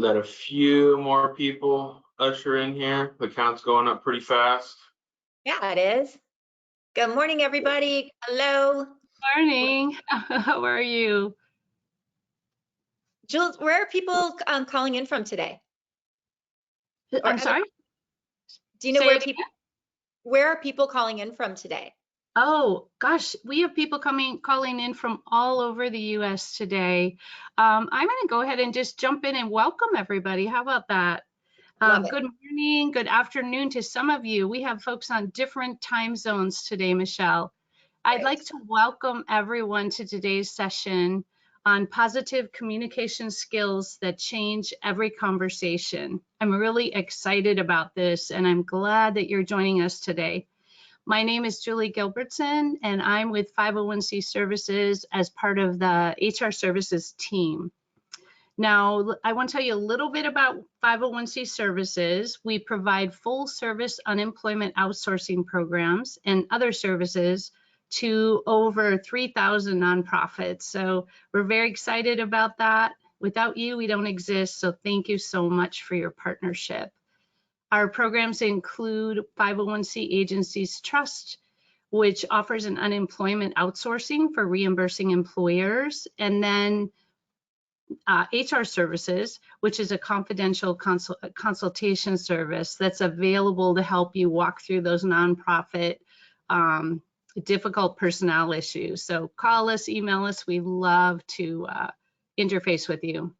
Let a few more people usher in here. The count's going up pretty fast. Yeah, it is. Good morning, everybody. Hello. Morning. How are you? Jules, where are people calling in from today? I'm sorry? Do you know Say where are people calling in from today? Oh, gosh, we have people calling in from all over the U.S. today. I'm going to go ahead and just jump in and welcome everybody. How about that? Good morning, good afternoon to some of you. We have folks on different time zones today, Michelle. I'd like to welcome everyone to today's session on positive communication skills that change every conversation. I'm really excited about this, and I'm glad that you're joining us today. My name is Julie Gilbertson, and I'm with 501c Services as part of the HR Services team. Now, I want to tell you a little bit about 501c Services. We provide full service unemployment outsourcing programs and other services to over 3,000 nonprofits. So we're very excited about that. Without you, we don't exist. So thank you so much for your partnership. Our programs include 501c Agencies Trust, which offers an unemployment outsourcing for reimbursing employers, and then HR Services, which is a confidential consultation service that's available to help you walk through those nonprofit difficult personnel issues. So call us, email us. We love to interface with you.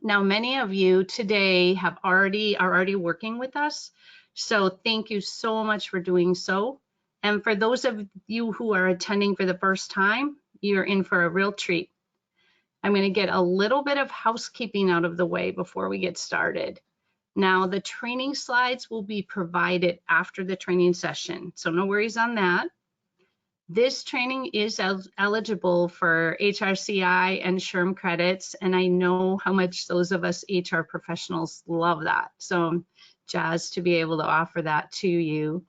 Now, many of you today are already working with us. So thank you so much for doing so. And for those of you who are attending for the first time, you're in for a real treat. I'm going to get a little bit of housekeeping out of the way before we get started. Now, the training slides will be provided after the training session, so no worries on that. This training is eligible for HRCI and SHRM credits, and I know how much those of us HR professionals love that. So I'm jazzed to be able to offer that to you.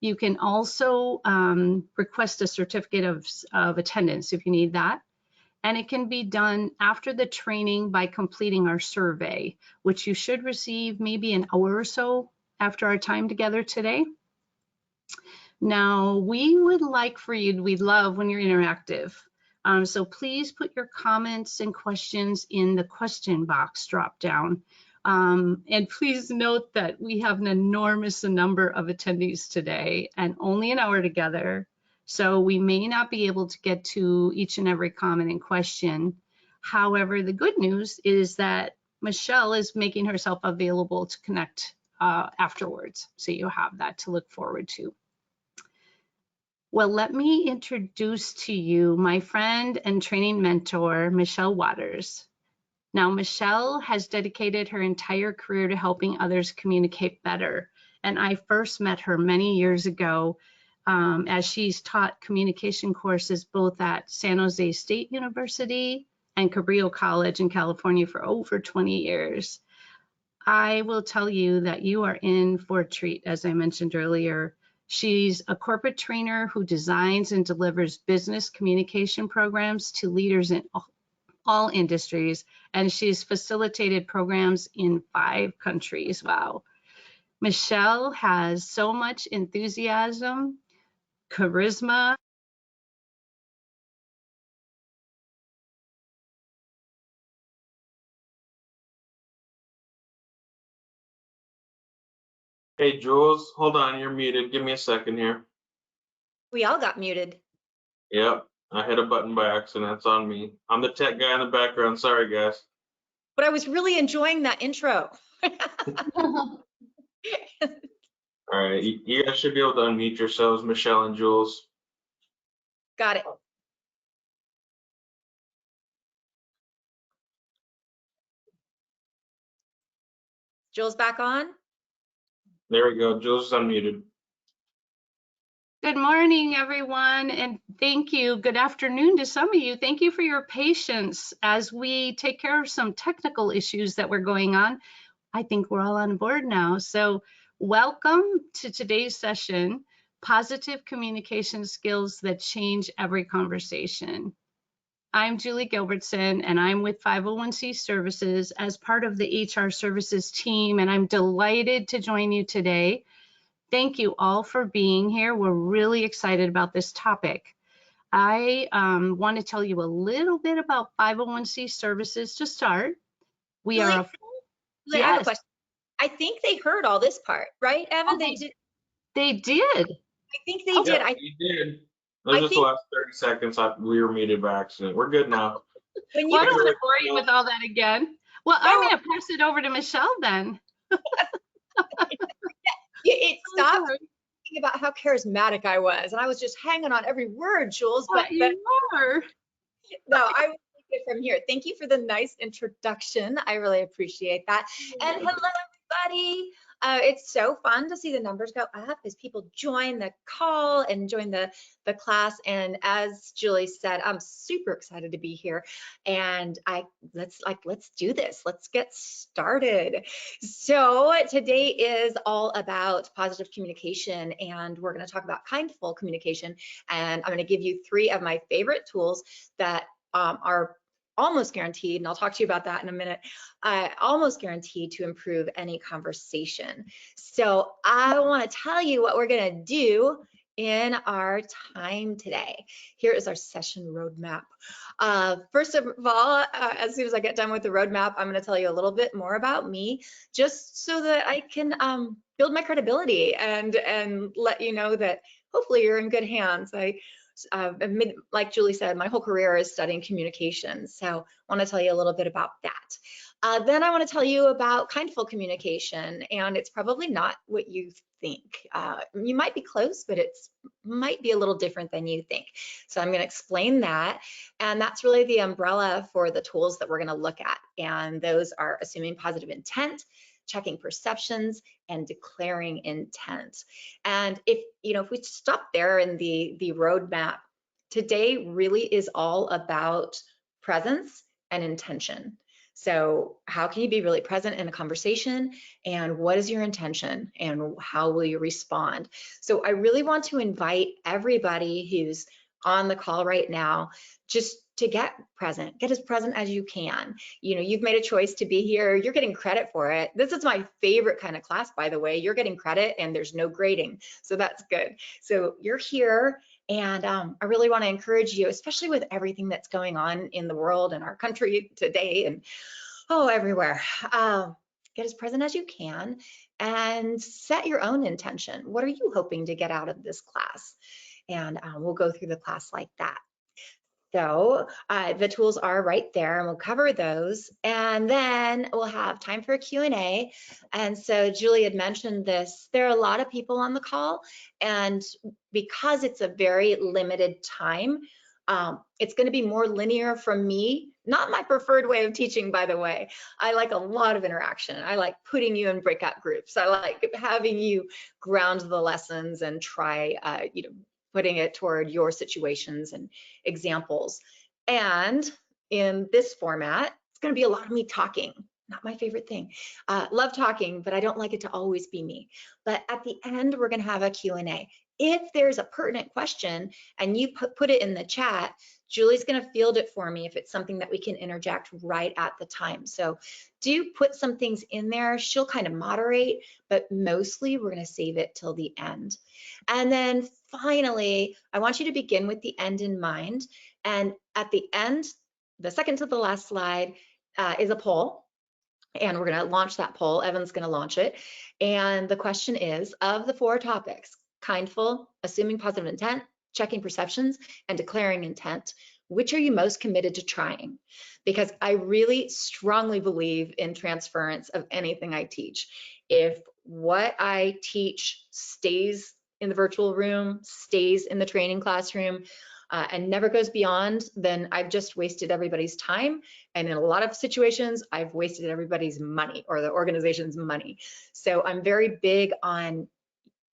You can also request a certificate of attendance if you need that. And it can be done after the training by completing our survey, which you should receive maybe an hour or so after our time together today. Now, we'd love when you're interactive. So please put your comments and questions in the question box drop down. And please note that we have an enormous number of attendees today and only an hour together. So we may not be able to get to each and every comment and question. However, the good news is that Michelle is making herself available to connect afterwards. So you have that to look forward to. Well, let me introduce to you my friend and training mentor, Michelle Waters. Now, Michelle has dedicated her entire career to helping others communicate better. And I first met her many years ago as she's taught communication courses both at San Jose State University and Cabrillo College in California for over 20 years. I will tell you that you are in for a treat, as I mentioned earlier. She's a corporate trainer who designs and delivers business communication programs to leaders in all industries, and she's facilitated programs in 5 countries. Wow. Michelle has so much enthusiasm, charisma. Hey, Jules, hold on, you're muted. Give me a second here. We all got muted. Yep, I hit a button by accident. It's on me. I'm the tech guy in the background. Sorry, guys. But I was really enjoying that intro. All right, you guys should be able to unmute yourselves, Michelle and Jules. Got it. Jules back on? There we go. Jules is unmuted. Good morning, everyone, and thank you. Good afternoon to some of you. Thank you for your patience as we take care of some technical issues that were going on. I think we're all on board now. So welcome to today's session, Positive Communication Skills That Change Every Conversation. I'm Julie Gilbertson, and I'm with 501c Services as part of the HR Services team, and I'm delighted to join you today. Thank you all for being here. We're really excited about this topic. I want to tell you a little bit about 501c Services to start. We Julie, are a Julie, I have a yes, question. I think they heard all this part, right, Evan? Oh, They did. they did. I think they did. Yeah, you did. It was I just the think last 30 seconds. We were muted by accident. We're good now. when Well, you I don't were want to bore you with all that again. Well, I'm no, going to pass it over to Michelle then. it I'm stopped sorry. thinking about how charismatic I was, and I was just hanging on every word, Jules. But You are. no, I will take it from here. Thank you for the nice introduction. I really appreciate that. And hello, everybody. It's so fun to see the numbers go up as people join the call and join the class. And as Julie said, I'm super excited to be here. And let's do this. Let's get started. So today is all about positive communication, and we're going to talk about kindful communication. And I'm going to give you 3 of my favorite tools that are almost guaranteed, and I'll talk to you about that in a minute, almost guaranteed to improve any conversation. So I want to tell you what we're going to do in our time today. Here is our session roadmap. First of all, as soon as I get done with the roadmap, I'm going to tell you a little bit more about me, just so that I can build my credibility and let you know that hopefully you're in good hands. Like Julie said, my whole career is studying communication, so I want to tell you a little bit about that. Then I want to tell you about kindful communication, and it's probably not what you think. You might be close, but it might be a little different than you think. So I'm going to explain that, and that's really the umbrella for the tools that we're going to look at, and those are assuming positive intent, checking perceptions, and declaring intent. And if we stop there in the roadmap, today really is all about presence and intention. So how can you be really present in a conversation, and what is your intention, and how will you respond? So I really want to invite everybody who's on the call right now just to get as present as you can. You've made a choice to be here. You're getting credit for it. This is my favorite kind of class, by the way. You're getting credit and there's no grading, so that's good. So you're here, and I really want to encourage you, especially with everything that's going on in the world and our country today and everywhere. Get as present as you can and set your own intention. What are you hoping to get out of this class? And we'll go through the class like that. So the tools are right there, and we'll cover those, and then we'll have time for a Q&A. And so Julie had mentioned this, there are a lot of people on the call, and because it's a very limited time, it's going to be more linear from me. Not my preferred way of teaching, by the way. I like a lot of interaction. I like putting you in breakout groups. I like having you ground the lessons and try putting it toward your situations and examples. And in this format, it's going to be a lot of me talking. Not my favorite thing. Love talking, but I don't like it to always be me. But at the end, we're going to have a Q&A. If there's a pertinent question and you put it in the chat, Julie's going to field it for me if it's something that we can interject right at the time. So do put some things in there. She'll kind of moderate, but mostly we're going to save it till the end. And then finally, I want you to begin with the end in mind. And at the end, the second to the last slide is a poll. And we're going to launch that poll. Evan's going to launch it. And the question is, of the 4 topics, kindful, assuming positive intent, checking perceptions, and declaring intent, which are you most committed to trying? Because I really strongly believe in transference of anything I teach. If what I teach stays in the virtual room, stays in the training classroom, and never goes beyond, then I've just wasted everybody's time. And in a lot of situations, I've wasted everybody's money or the organization's money. So I'm very big on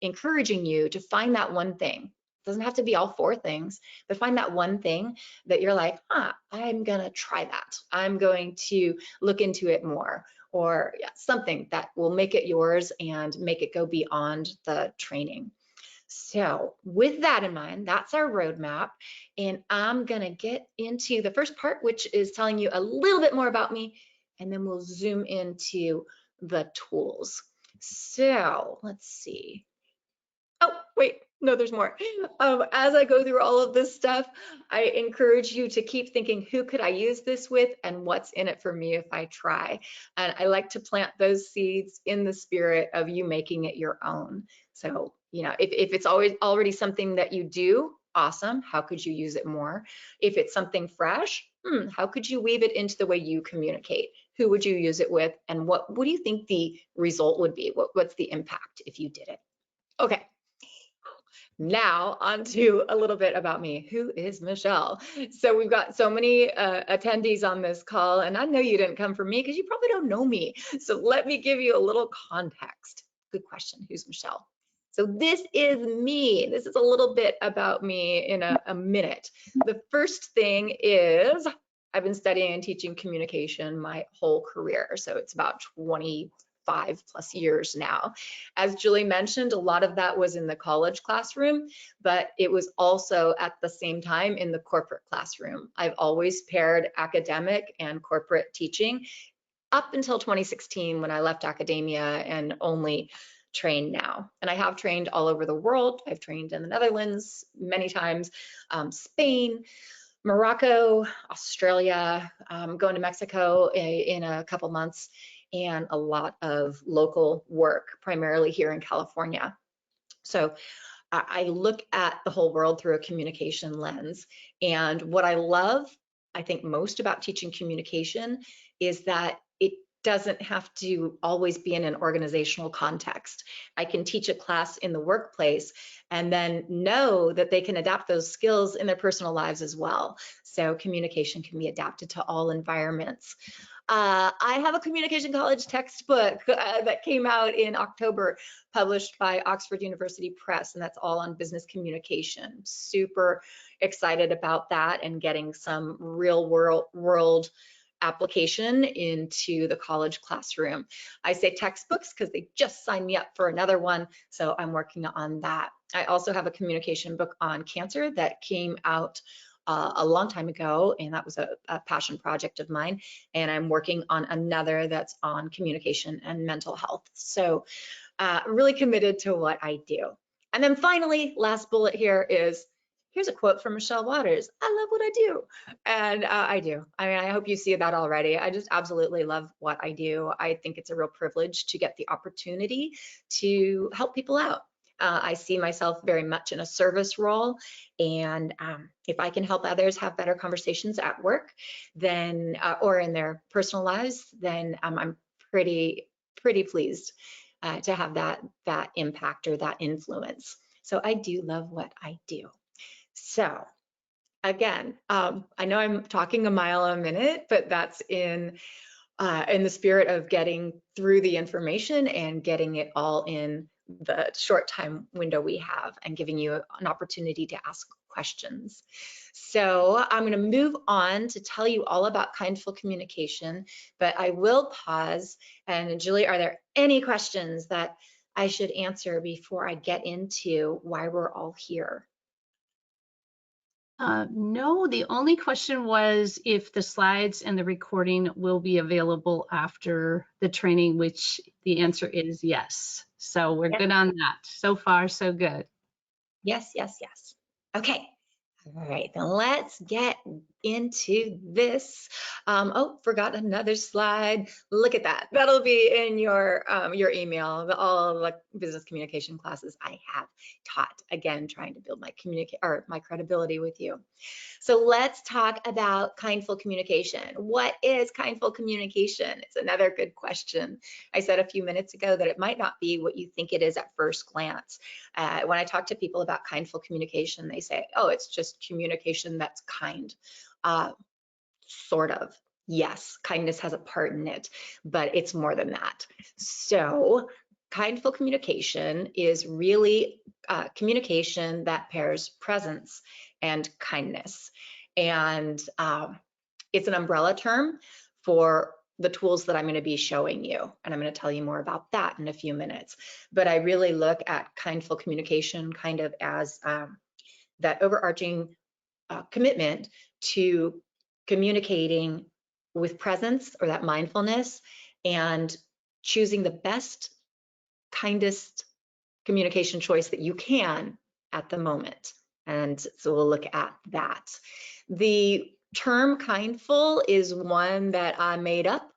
encouraging you to find that one thing. It doesn't have to be all 4 things, but find that one thing that you're like, I'm gonna try that. I'm going to look into it more, or something that will make it yours and make it go beyond the training. So with that in mind, that's our roadmap. And I'm gonna get into the first part, which is telling you a little bit more about me, and then we'll zoom into the tools. So let's see. Oh, wait, no, there's more. As I go through all of this stuff, I encourage you to keep thinking, who could I use this with and what's in it for me if I try? And I like to plant those seeds in the spirit of you making it your own. So, you know, if it's always already something that you do, awesome. How could you use it more? If it's something fresh, how could you weave it into the way you communicate? Who would you use it with? And what do you think the result would be? What's the impact if you did it? Okay. Now on to a little bit about me. Who is Michelle? So we've got so many attendees on this call, and I know you didn't come for me because you probably don't know me. So let me give you a little context. Good question. Who's Michelle? So this is me. This is a little bit about me in a minute. The first thing is I've been studying and teaching communication my whole career. So it's about 25+ years now. As Julie mentioned, a lot of that was in the college classroom, but it was also at the same time in the corporate classroom. I've always paired academic and corporate teaching up until 2016 when I left academia and only train now. And I have trained all over the world. I've trained in the Netherlands many times, Spain, Morocco, Australia, going to Mexico in a couple months, and a lot of local work, primarily here in California. So I look at the whole world through a communication lens. And what I love, I think most about teaching communication is that it doesn't have to always be in an organizational context. I can teach a class in the workplace and then know that they can adapt those skills in their personal lives as well. So communication can be adapted to all environments. I have a communication college textbook that came out in October, published by Oxford University Press, and that's all on business communication. Super excited about that and getting some real world application into the college classroom. I say textbooks because they just signed me up for another one, so I'm working on that. I also have a communication book on cancer that came out a long time ago, and that was a passion project of mine. And I'm working on another that's on communication and mental health. So really committed to what I do. And then finally, last bullet here is, here's a quote from Michelle Waters. I love what I do. And I do. I mean, I hope you see that already. I just absolutely love what I do. I think it's a real privilege to get the opportunity to help people out. I see myself very much in a service role, and if I can help others have better conversations at work, then or in their personal lives, then I'm pretty pleased to have that impact or that influence. So I do love what I do. So again, I know I'm talking a mile a minute, but that's in the spirit of getting through the information and getting it all in the short time window we have and giving you an opportunity to ask questions. So I'm going to move on to tell you all about kindful communication, but I will pause. And Julie, are there any questions that I should answer before I get into why we're all here? No, the only question was if the slides and the recording will be available after the training, which the answer is yes. So we're good on that. So far, so good. Yes, yes, yes. Okay. All right, then let's get into this. Oh, forgot another slide. Look at that. That'll be in your email. All the business communication classes I have taught. Again, trying to build my credibility with you. So let's talk about kindful communication. What is kindful communication? It's another good question. I said a few minutes ago that it might not be what you think it is at first glance. When I talk to people about kindful communication, they say, oh, it's just communication that's kind. Sort of. Yes, kindness has a part in it, but it's more than that. So kindful communication is really communication that pairs presence and kindness. And it's an umbrella term for the tools that I'm going to be showing you. And I'm going to tell you more about that in a few minutes. But I really look at kindful communication kind of as that overarching commitment to communicating with presence, or that mindfulness, and choosing the best, kindest communication choice that you can at the moment. And so we'll look at that. The term kindful is one that I made up,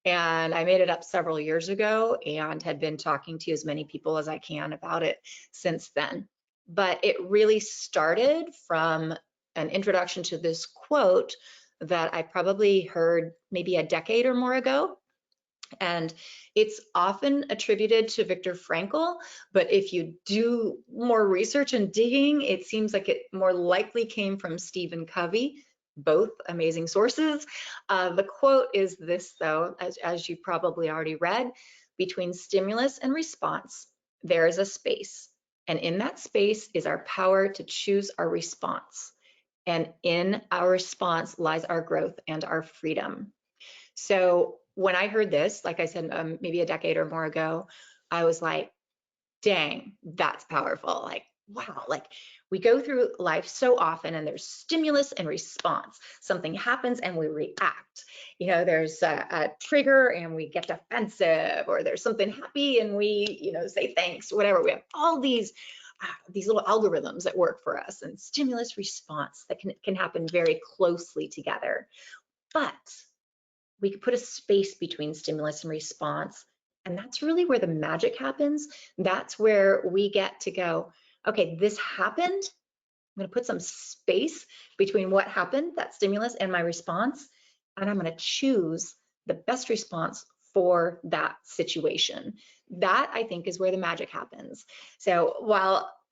and I made it up several years ago and had been talking to as many people as I can about it since then. But it really started from an introduction to this quote that I probably heard maybe a decade or more ago. And it's often attributed to Viktor Frankl, but if you do more research and digging, it seems like it more likely came from Stephen Covey, both amazing sources. The quote is this, though, as you probably already read: between stimulus and response, there is a space. And in that space is our power to choose our response. And in our response lies our growth and our freedom. So when I heard this, like I said, maybe a decade or more ago, I was like, dang, that's powerful. Like, wow, like we go through life so often and there's stimulus and response. Something happens and we react. You know, there's a trigger and we get defensive, or there's something happy and we, you know, say thanks, whatever. We have all these little algorithms that work for us, and stimulus response that can happen very closely together. But we could put a space between stimulus and response. And that's really where the magic happens. That's where we get to go, okay, this happened. I'm going to put some space between what happened, that stimulus, and my response. And I'm going to choose the best response for that situation. That, I think, is where the magic happens. So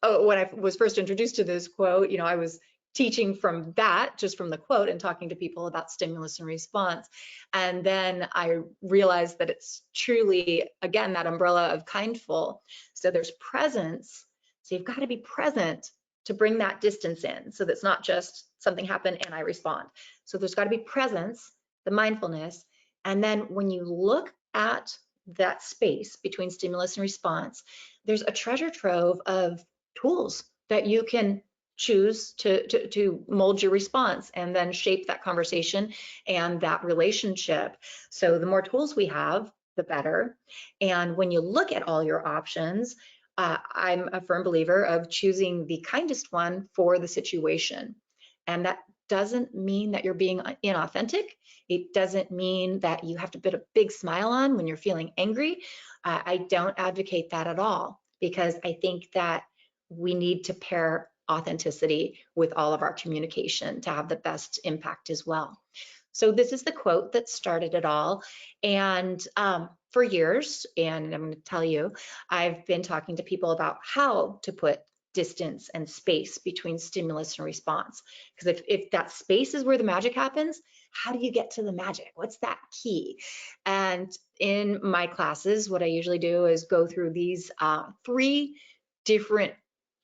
when I was first introduced to this quote, you know, I was teaching from that, just from the quote, and talking to people about stimulus and response. And then I realized that it's truly, again, that umbrella of kindful. So there's presence. So you've got to be present to bring that distance in. So that's not just something happened and I respond. So there's got to be presence, the mindfulness. And then when you look at that space between stimulus and response, there's a treasure trove of tools that you can choose to mold your response and then shape that conversation and that relationship. So the more tools we have, the better. And when you look at all your options, I'm a firm believer of choosing the kindest one for the situation. And that doesn't mean that you're being inauthentic. It doesn't mean that you have to put a big smile on when you're feeling angry. I don't advocate that at all, because I think that we need to pair authenticity with all of our communication to have the best impact as well. So this is the quote that started it all. And for years, and I'm going to tell you, I've been talking to people about how to put distance and space between stimulus and response. Because if that space is where the magic happens, how do you get to the magic? What's that key? And in my classes, what I usually do is go through these 3 different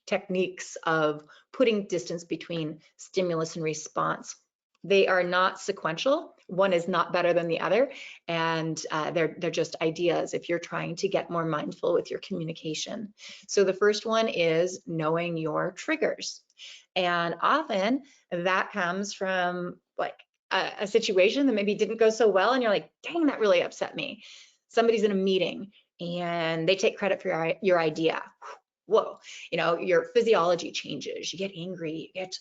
techniques of putting distance between stimulus and response. They are not sequential. One is not better than the other, and they're just ideas if you're trying to get more mindful with your communication. So the first one is knowing your triggers. And often that comes from like a situation that maybe didn't go so well, and you're like, dang, that really upset me. Somebody's in a meeting and they take credit for your idea. Whoa, you know, your physiology changes, you get angry, you get,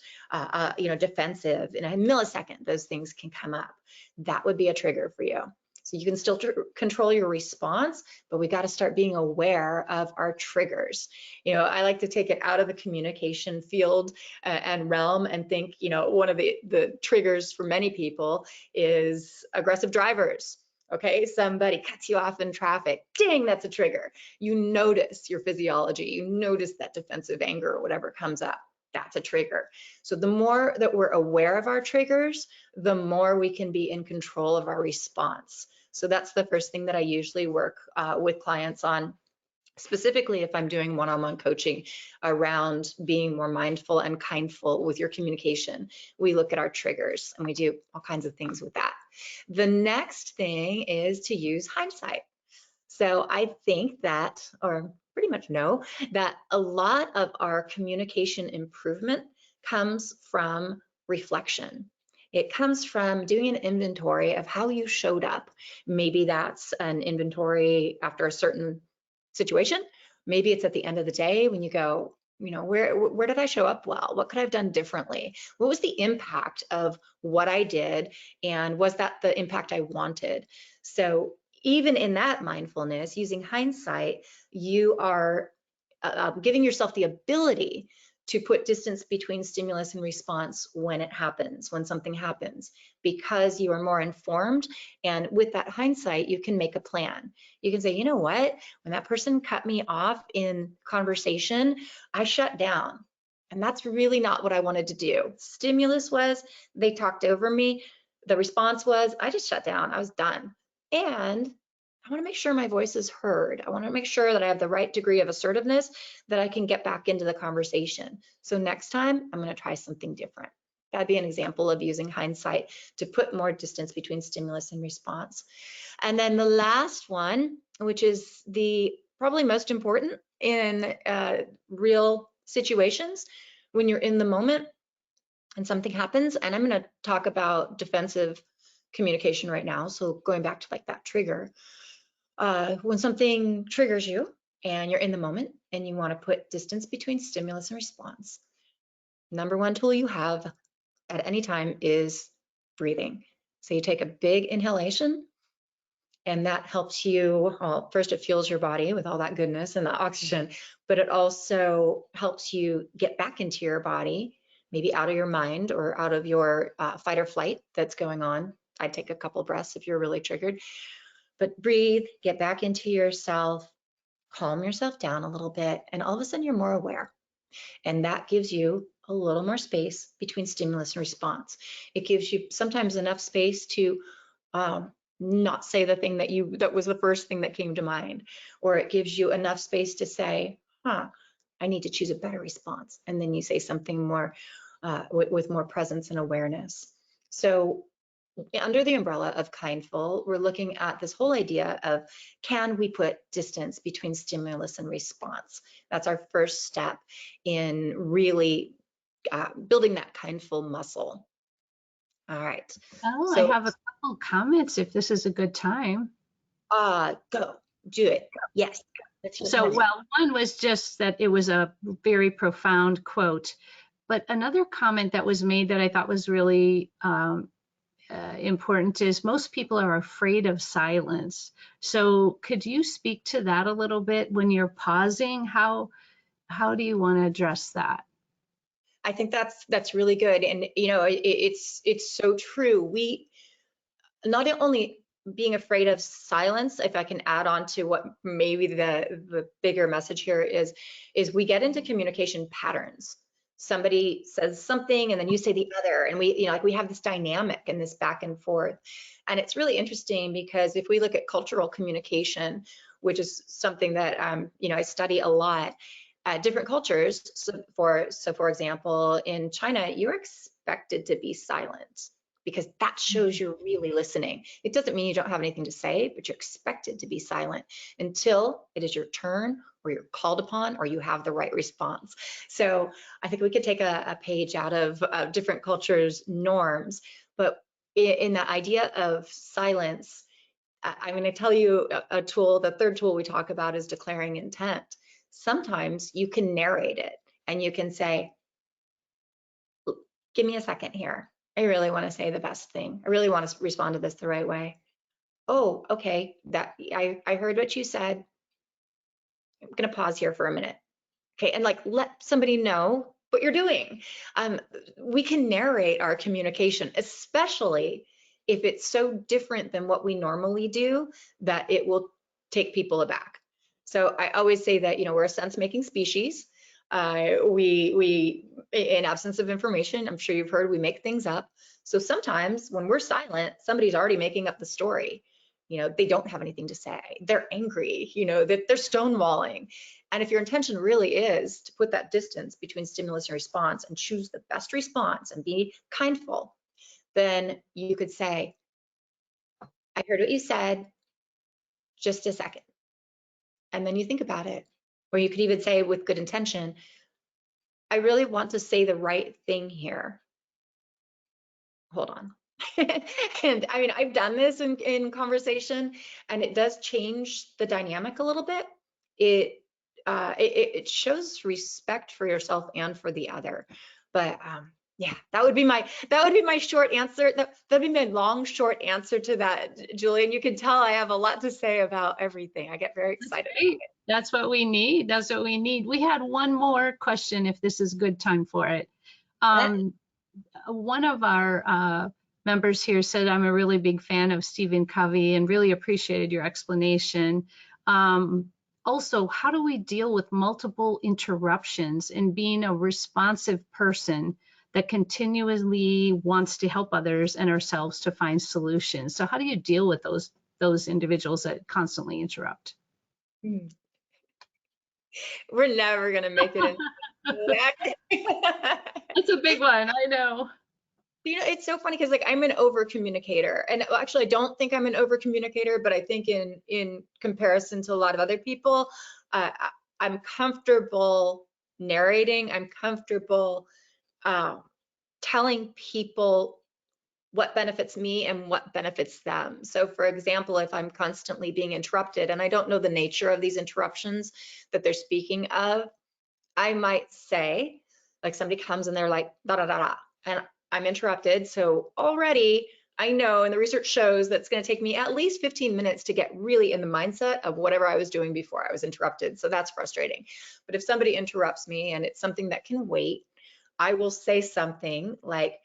defensive. In a millisecond, those things can come up. That would be a trigger for you. So you can still control your response, but we got to start being aware of our triggers. You know, I like to take it out of the communication field and realm and think, you know, one of the triggers for many people is aggressive drivers. Okay, somebody cuts you off in traffic. Dang, that's a trigger. You notice your physiology, you notice that defensive anger or whatever comes up. That's a trigger. So the more that we're aware of our triggers, the more we can be in control of our response. So that's the first thing that I usually work with clients on, specifically if I'm doing one-on-one coaching around being more mindful and kindful with your communication. We look at our triggers and we do all kinds of things with that. The next thing is to use hindsight. So I think that, or pretty much know, that a lot of our communication improvement comes from reflection. It comes from doing an inventory of how you showed up. Maybe that's an inventory after a certain situation. Maybe it's at the end of the day when you go, where did I show up well? What could I have done differently? What was the impact of what I did? And was that the impact I wanted? So even in that mindfulness, using hindsight, you are giving yourself the ability to put distance between stimulus and response when it happens, when something happens, because you are more informed. And with that hindsight, you can make a plan. You can say, you know what, when that person cut me off in conversation, I shut down. And that's really not what I wanted to do. Stimulus was, they talked over me. The response was, I just shut down, I was done. And I want to make sure my voice is heard. I want to make sure that I have the right degree of assertiveness that I can get back into the conversation. So next time, I'm going to try something different. That'd be an example of using hindsight to put more distance between stimulus and response. And then the last one, which is the probably most important in real situations, when you're in the moment and something happens, and I'm going to talk about defensive communication right now. So going back to like that trigger, when something triggers you and you're in the moment and you want to put distance between stimulus and response, number one tool you have at any time is breathing. So you take a big inhalation, and that helps you, well, first it fuels your body with all that goodness and the oxygen, but it also helps you get back into your body, maybe out of your mind or out of your fight or flight that's going on. I'd take a couple breaths if you're really triggered. But breathe, get back into yourself, calm yourself down a little bit, and all of a sudden you're more aware. And that gives you a little more space between stimulus and response. It gives you sometimes enough space to not say the thing that was the first thing that came to mind, or it gives you enough space to say, I need to choose a better response. And then you say something more with more presence and awareness. So under the umbrella of Kindful, we're looking at this whole idea of, can we put distance between stimulus and response? That's our first step in really building that Kindful muscle. All right. Oh, So, I have a couple comments if this is a good time. go, do it. Yes. So, well, one was just that it was a very profound quote, but another comment that was made that I thought was really important is most people are afraid of silence. So could you speak to that a little bit when you're pausing? How do you want to address that? I think that's really good. And, it's so true. We not only being afraid of silence, if I can add on to what maybe the bigger message here is we get into communication patterns. Somebody says something and then you say the other, and we have this dynamic and this back and forth. And it's really interesting because if we look at cultural communication, which is something that I study a lot, different cultures. So for example, in China, you're expected to be silent because that shows you're really listening. It doesn't mean you don't have anything to say, but you're expected to be silent until it is your turn or you're called upon or you have the right response. So I think we could take a page out of different cultures' norms, but in the idea of silence, I'm going to tell you a tool. The third tool we talk about is declaring intent. Sometimes you can narrate it and you can say, give me a second here. I really want to say the best thing. I really want to respond to this the right way. Oh, okay. I heard what you said. I'm going to pause here for a minute. Okay, and let somebody know what you're doing. We can narrate our communication, especially if it's so different than what we normally do that it will take people aback. So I always say that we're a sense-making species. We in absence of information, I'm sure you've heard, we make things up. So sometimes when we're silent, somebody's already making up the story. They don't have anything to say. They're angry, that they're stonewalling. And if your intention really is to put that distance between stimulus and response and choose the best response and be kindful, then you could say, I heard what you said, just a second. And then you think about it. Or you could even say with good intention, I really want to say the right thing here. Hold on. And I mean, I've done this in conversation, and it does change the dynamic a little bit. It shows respect for yourself and for the other. But yeah, that would be my short answer. That'd be my long short answer to that, Julian. You can tell I have a lot to say about everything. I get very excited. That's what we need. That's what we need. We had one more question, if this is good time for it. One of our members here said, I'm a really big fan of Stephen Covey and really appreciated your explanation. Also, how do we deal with multiple interruptions and being a responsive person that continually wants to help others and ourselves to find solutions? So how do you deal with those individuals that constantly interrupt? We're never gonna make it in. It's a big one, I know. You know, it's so funny because like I'm an over communicator, and actually I don't think I'm an over communicator, but I think in comparison to a lot of other people, I'm comfortable narrating. I'm comfortable telling people what benefits me and what benefits them. So for example, if I'm constantly being interrupted and I don't know the nature of these interruptions that they're speaking of, I might say, like somebody comes and they're like, da da da da, and I'm interrupted. So already I know, and the research shows that it's going to take me at least 15 minutes to get really in the mindset of whatever I was doing before I was interrupted. So that's frustrating. But if somebody interrupts me and it's something that can wait, I will say something like,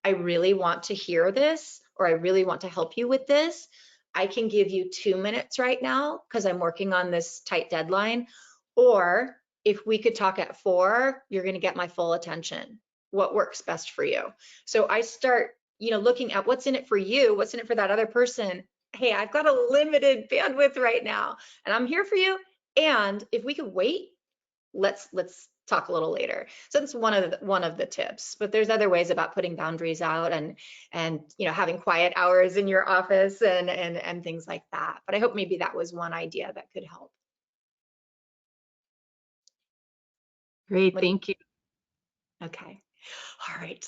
I really want to hear this, or I really want to help you with this. I can give you 2 minutes right now because I'm working on this tight deadline. Or if we could talk at 4, you're going to get my full attention. What works best for you? So I start, looking at what's in it for you, what's in it for that other person. Hey, I've got a limited bandwidth right now, and I'm here for you. And if we could wait, let's talk a little later. So that's one of the tips. But there's other ways about putting boundaries out and having quiet hours in your office and things like that. But I hope maybe that was one idea that could help. Great, thank you. Okay. All right.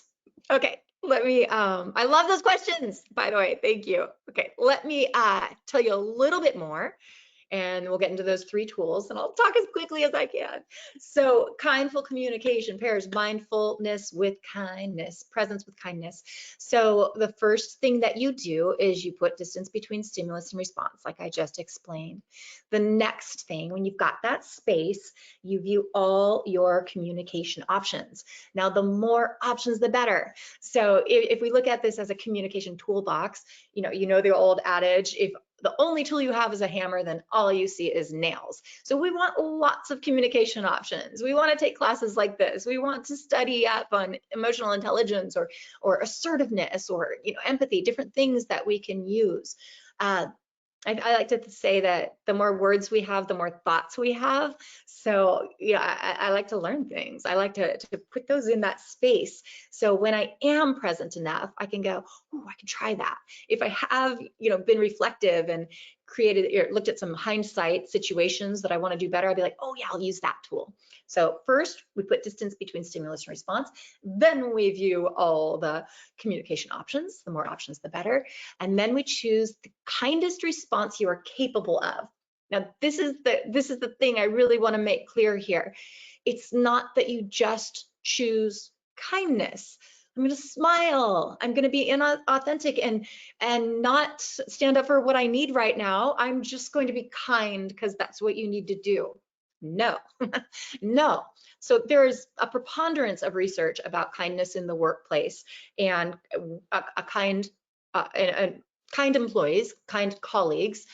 Okay. Let me, I love those questions, by the way. Thank you. Okay. Let me tell you a little bit more, and we'll get into those 3 tools, and I'll talk as quickly as I can. So kindful communication pairs mindfulness with kindness, presence with kindness. So the first thing that you do is you put distance between stimulus and response, like I just explained. The next thing, when you've got that space, you view all your communication options. Now, the more options, the better. So if we look at this as a communication toolbox, you know the old adage, if the only tool you have is a hammer, then all you see is nails. So we want lots of communication options. We want to take classes like this. We want to study up on emotional intelligence or assertiveness or empathy, different things that we can use. I like to say that the more words we have, the more thoughts we have. So I like to learn things. I like to put those in that space. So when I am present enough, I can go, oh, I can try that. If I have been reflective and created or looked at some hindsight situations that I want to do better, I'll be like, oh yeah, I'll use that tool. So first we put distance between stimulus and response. Then we view all the communication options. The more options, the better. And then we choose the kindest response you are capable of. Now, this is the thing I really want to make clear here. It's not that you just choose kindness. I'm going to smile. I'm going to be inauthentic and not stand up for what I need right now. I'm just going to be kind because that's what you need to do. No, no. So there's a preponderance of research about kindness in the workplace, and kind employees, kind colleagues.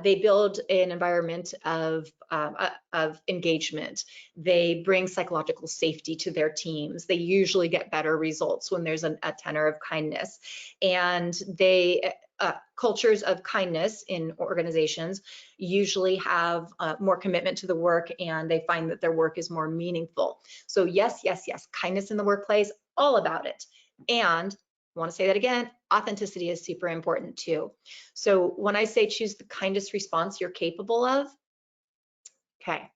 They build an environment of engagement. They bring psychological safety to their teams. They usually get better results when there's a tenor of kindness. And cultures of kindness in organizations usually have more commitment to the work, and they find that their work is more meaningful. So yes, kindness in the workplace, all about it. And want to say that again, authenticity is super important too. So when I say choose the kindest response you're capable of, okay,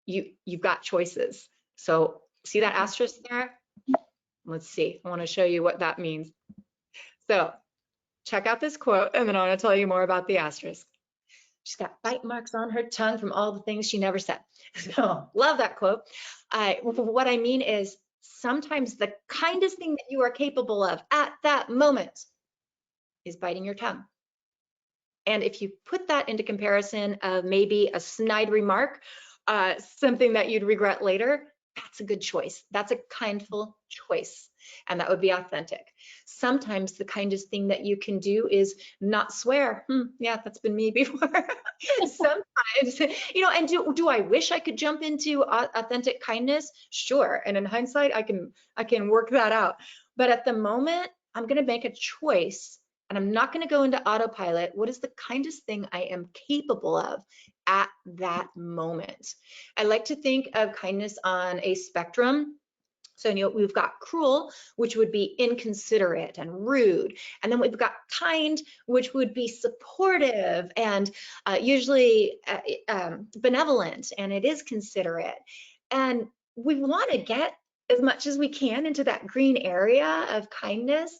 you've got choices. So see that asterisk there? Let's see, I want to show you what that means. So check out this quote, and then I want to tell you more about the asterisk. She's got bite marks on her tongue from all the things she never said. So love that quote. What I mean is sometimes the kindest thing that you are capable of at that moment is biting your tongue. And if you put that into comparison of maybe a snide remark, something that you'd regret later, that's a good choice. That's a kindful choice. And that would be authentic. Sometimes the kindest thing that you can do is not swear. Yeah, that's been me before. Sometimes, and do I wish I could jump into authentic kindness? Sure. And in hindsight, I can work that out. But at the moment, I'm going to make a choice, and I'm not going to go into autopilot. What is the kindest thing I am capable of at that moment? I like to think of kindness on a spectrum. So we've got cruel, which would be inconsiderate and rude. And then we've got kind, which would be supportive and usually benevolent, and it is considerate. And we want to get as much as we can into that green area of kindness,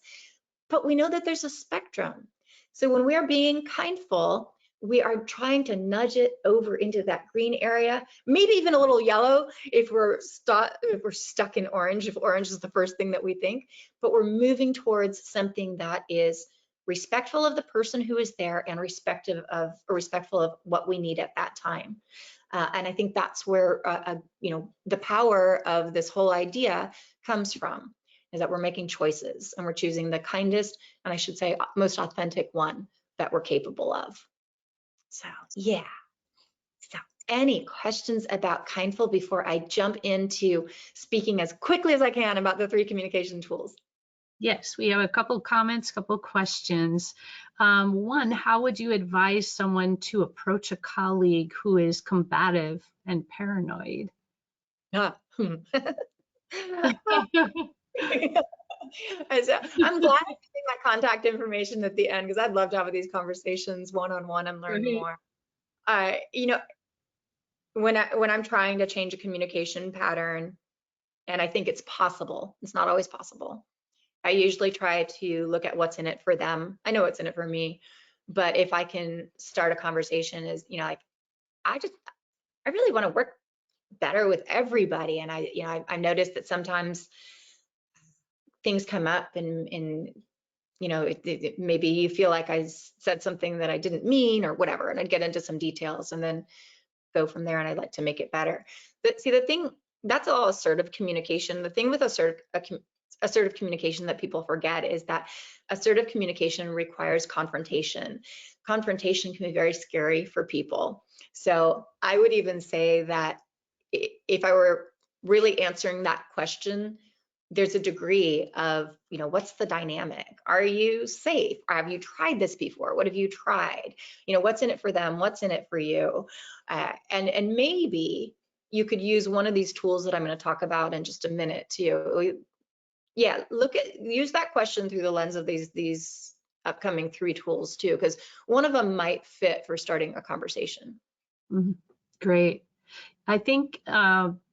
but we know that there's a spectrum. So when we are being kindful, we are trying to nudge it over into that green area, maybe even a little yellow if we're stuck in orange, if orange is the first thing that we think, but we're moving towards something that is respectful of the person who is there and respectful of what we need at that time. And I think that's where the power of this whole idea comes from, is that we're making choices and we're choosing the kindest, and I should say most authentic one that we're capable of. So yeah. So any questions about kindful before I jump into speaking as quickly as I can about the 3 communication tools? Yes, we have a couple comments, couple questions. One, how would you advise someone to approach a colleague who is combative and paranoid? I'm glad I'm putting my contact information at the end, because I'd love to have these conversations one-on-one and learn more. When I'm trying to change a communication pattern, and I think it's possible, it's not always possible, I usually try to look at what's in it for them. I know what's in it for me, but if I can start a conversation as, like, I really want to work better with everybody. And I've noticed that sometimes things come up and maybe you feel like I said something that I didn't mean or whatever, and I'd get into some details and then go from there, and I'd like to make it better. But see, the thing, that's all assertive communication. The thing with assertive communication that people forget is that assertive communication requires confrontation. Confrontation can be very scary for people. So I would even say that if I were really answering that question, there's a degree of, what's the dynamic? Are you safe? Have you tried this before? What have you tried? What's in it for them? What's in it for you? And maybe you could use one of these tools that I'm going to talk about in just a minute too. Yeah, use that question through the lens of these upcoming 3 tools too, because one of them might fit for starting a conversation. Great. I think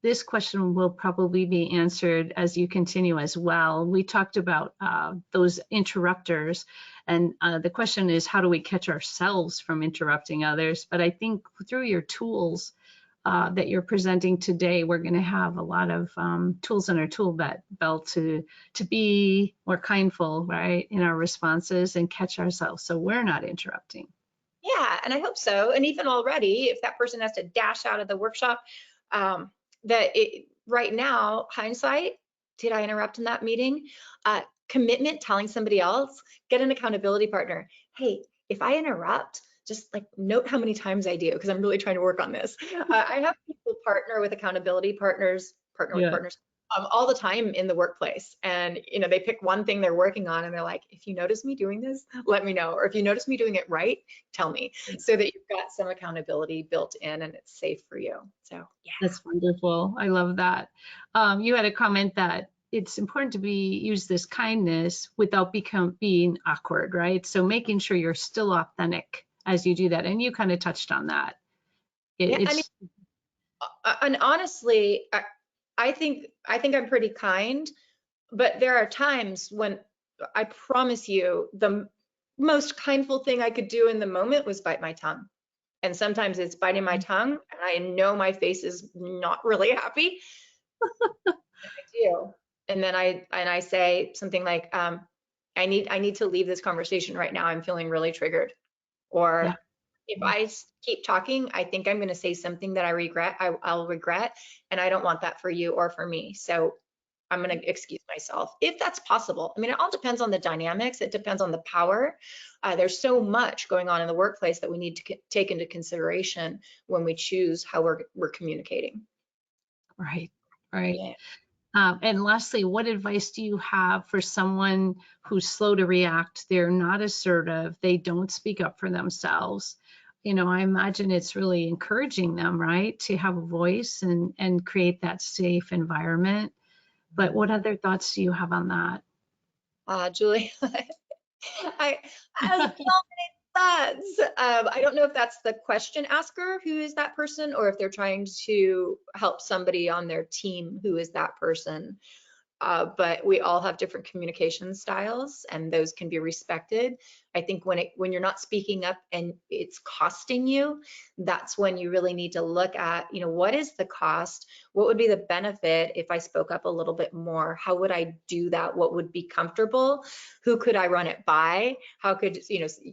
this question will probably be answered as you continue as well. We talked about those interrupters, and the question is, how do we catch ourselves from interrupting others? But I think through your tools that you're presenting today, we're going to have a lot of tools in our tool belt to be more kindful, right, in our responses and catch ourselves so we're not interrupting. Yeah, and I hope so. And even already, if that person has to dash out of the workshop, right now, hindsight, did I interrupt in that meeting? Commitment, telling somebody else, get an accountability partner. Hey, if I interrupt, just like note how many times I do, because I'm really trying to work on this. I have people partner with accountability partners, with partners all the time in the workplace. And, they pick one thing they're working on and they're like, if you notice me doing this, let me know. Or if you notice me doing it right, tell me, so that you've got some accountability built in and it's safe for you. So, yeah. That's wonderful. I love that. You had a comment that it's important to use this kindness without being awkward, right? So making sure you're still authentic as you do that. And you kind of touched on that. Yeah, I mean, and honestly, I think I'm pretty kind, but there are times when I promise you the most kindful thing I could do in the moment was bite my tongue. And sometimes it's biting my tongue and I know my face is not really happy. I do. And then I say something like, I need to leave this conversation right now. I'm feeling really triggered. Or Yeah. if I keep talking, I think I'm going to say something that I'll regret, and I don't want that for you or for me. So I'm going to excuse myself if that's possible. I mean, it all depends on the dynamics. It depends on the power. There's so much going on in the workplace that we need to take into consideration when we choose how we're communicating. Right. Right. Yeah. And lastly, what advice do you have for someone who's slow to react? They're not assertive. They don't speak up for themselves. I imagine it's really encouraging them, right, to have a voice and create that safe environment. But what other thoughts do you have on that? Julie, I have so many thoughts. I don't know if that's the question asker who is that person, or if they're trying to help somebody on their team who is that person. But we all have different communication styles, and those can be respected. I think when you're not speaking up and it's costing you, that's when you really need to look at, what is the cost? What would be the benefit if I spoke up a little bit more? How would I do that? What would be comfortable? Who could I run it by? How could,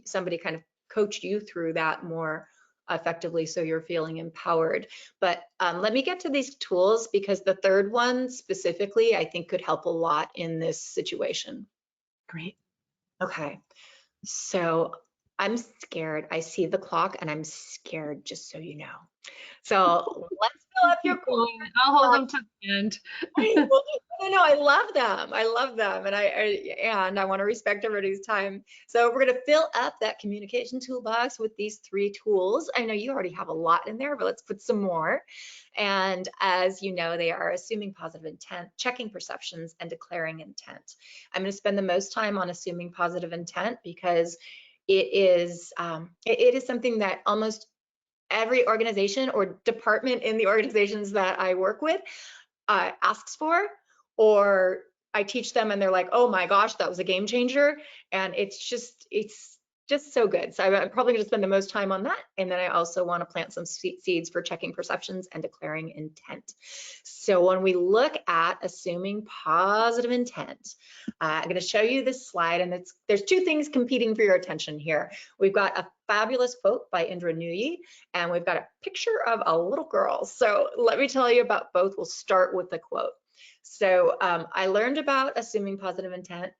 somebody kind of coach you through that more effectively so you're feeling empowered. But let me get to these tools, because the third one specifically I think could help a lot in this situation. Great. Okay, so I'm scared. I see the clock and I'm scared, just so you know. So let's fill up your quote. I'll hold them to the end. No, I love them. I love them. And I want to respect everybody's time. So we're going to fill up that communication toolbox with these 3 tools. I know you already have a lot in there, but let's put some more. And as you know, they are assuming positive intent, checking perceptions, and declaring intent. I'm going to spend the most time on assuming positive intent because it is something that almost every organization or department in the organizations that I work with asks for, or I teach them and they're like, oh my gosh, that was a game changer. And it's just so good. So I'm probably gonna spend the most time on that. And then I also want to plant some seeds for checking perceptions and declaring intent. So when we look at assuming positive intent, I'm going to show you this slide, and there's 2 things competing for your attention here. We've got a fabulous quote by Indra Nooyi, and we've got a picture of a little girl. So let me tell you about both. We'll start with the quote. So I learned about assuming positive intent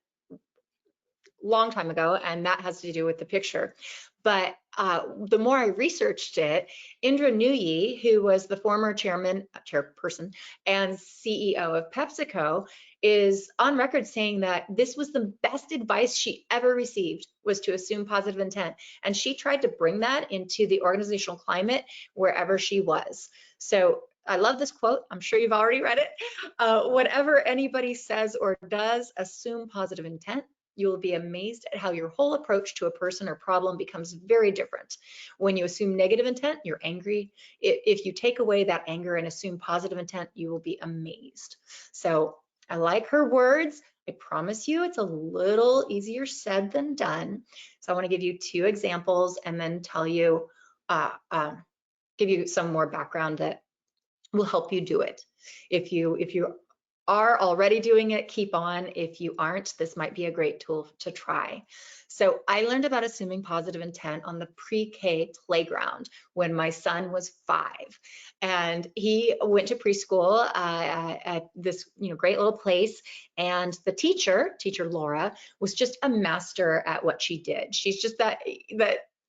long time ago, and that has to do with the picture. But the more I researched it, Indra Nooyi, who was the former chairperson and CEO of PepsiCo, is on record saying that this was the best advice she ever received, was to assume positive intent. And she tried to bring that into the organizational climate wherever she was. So I love this quote. I'm sure you've already read it. Whatever anybody says or does, assume positive intent. You will be amazed at how your whole approach to a person or problem becomes very different. When you assume negative intent, you're angry. If you take away that anger and assume positive intent, you will be amazed. So I like her words. I promise you it's a little easier said than done. So I want to give you 2 examples and then tell you, give you some more background that will help you do it. If you are already doing it, keep on. If you aren't, this might be a great tool to try. So I learned about assuming positive intent on the pre-K playground when my son was 5, and he went to preschool at this great little place. And the teacher Laura, was just a master at what she did. She's just that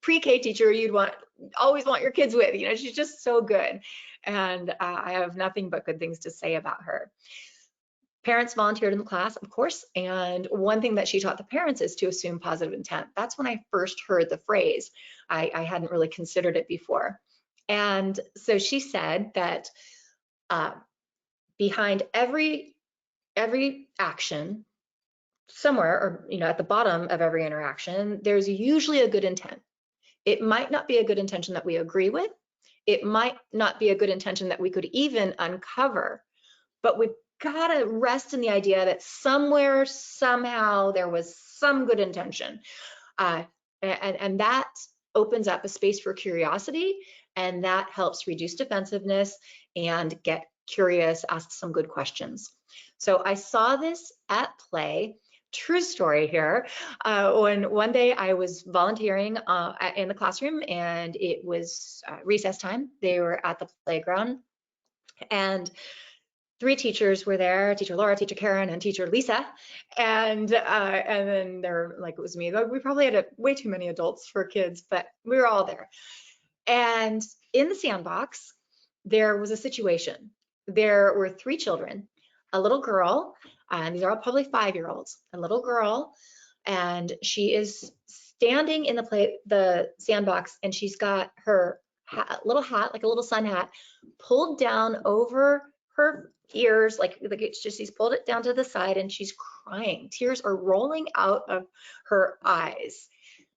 pre-K teacher you'd always want your kids with. She's just so good. And I have nothing but good things to say about her. Parents volunteered in the class, of course, and one thing that she taught the parents is to assume positive intent. That's when I first heard the phrase. I hadn't really considered it before. And so she said that behind every every action somewhere, or at the bottom of every interaction, there's usually a good intent. It might not be a good intention that we agree with. It might not be a good intention that we could even uncover, but we've got to rest in the idea that somewhere, somehow, there was some good intention. And that opens up a space for curiosity, and that helps reduce defensiveness and get curious, ask some good questions. So I saw this at play. True story here. When one day I was volunteering in the classroom, and it was recess time. They were at the playground, and 3 teachers were there: Teacher Laura, Teacher Karen, and Teacher Lisa. And then there, like, it was me. We probably had way too many adults for kids, but we were all there. And in the sandbox, there was a situation. There were 3 children, a little girl, and these are all probably 5-year-olds, a little girl, and she is standing in the sandbox, and she's got her little hat, like a little sun hat, pulled down over her ears, like it's just, she's pulled it down to the side, and she's crying. Tears are rolling out of her eyes.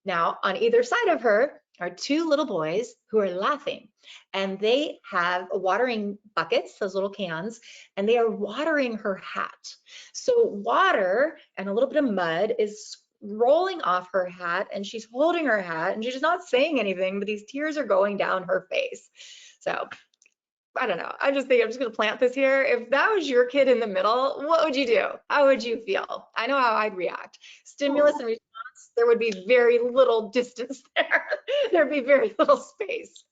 Now, on either side of her are 2 little boys who are laughing, and they have watering buckets, those little cans, and they are watering her hat. So water and a little bit of mud is rolling off her hat, and she's holding her hat, and she's not saying anything, but these tears are going down her face. So I don't know. I just think I'm just going to plant this here. If that was your kid in the middle, what would you do? How would you feel? I know how I'd react. Stimulus and response, there would be very little distance there. There'd be very little space.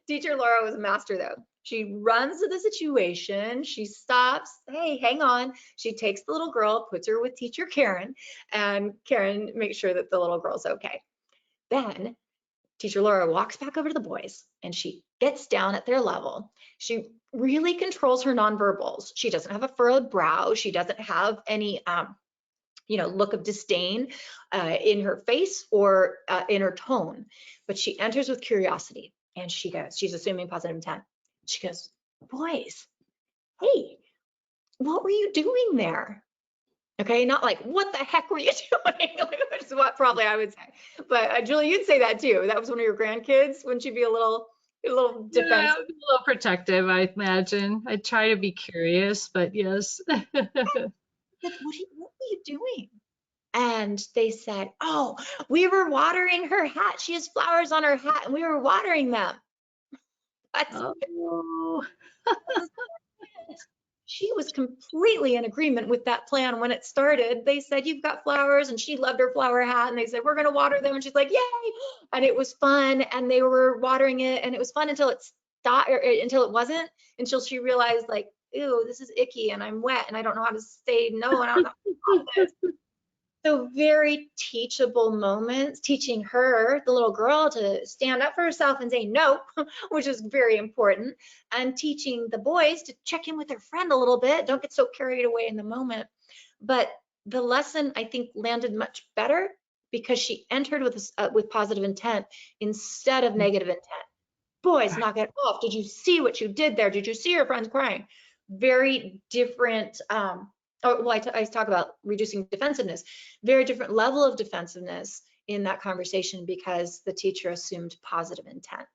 Teacher Laura was a master, though. She runs to the situation. She stops. Hey, hang on. She takes the little girl, puts her with Teacher Karen, and Karen makes sure that the little girl's okay. Then Teacher Laura walks back over to the boys, and she gets down at their level. She really controls her nonverbals. She doesn't have a furrowed brow. She doesn't have any, look of disdain in her face or in her tone, but she enters with curiosity, and she goes, she's assuming positive intent. She goes, boys, hey, what were you doing there? Okay, not like, what the heck were you doing? Which is what probably I would say. But Julie, you'd say that too. That was one of your grandkids. Wouldn't you be a little defensive? Yeah, a little protective, I imagine. I try to be curious, but yes. What were you doing? And they said, oh, we were watering her hat. She has flowers on her hat, and we were watering them. Oh. She was completely in agreement with that plan when it started. They said, you've got flowers, and she loved her flower hat, and they said, we're going to water them, and she's like, yay. And it was fun, and they were watering it, and it was fun until it stopped, or until it wasn't, until she realized, like, ew, this is icky, and I'm wet, and I don't know how to say no, and I don't know how to stop this. So very teachable moments, teaching her, the little girl, to stand up for herself and say no, which is very important, and teaching the boys to check in with their friend a little bit. Don't get so carried away in the moment. But the lesson, I think, landed much better because she entered with positive intent instead of negative intent. Boys, knock it off. Did you see what you did there? Did you see your friends crying? Very different. I talk about reducing defensiveness, very different level of defensiveness in that conversation because the teacher assumed positive intent.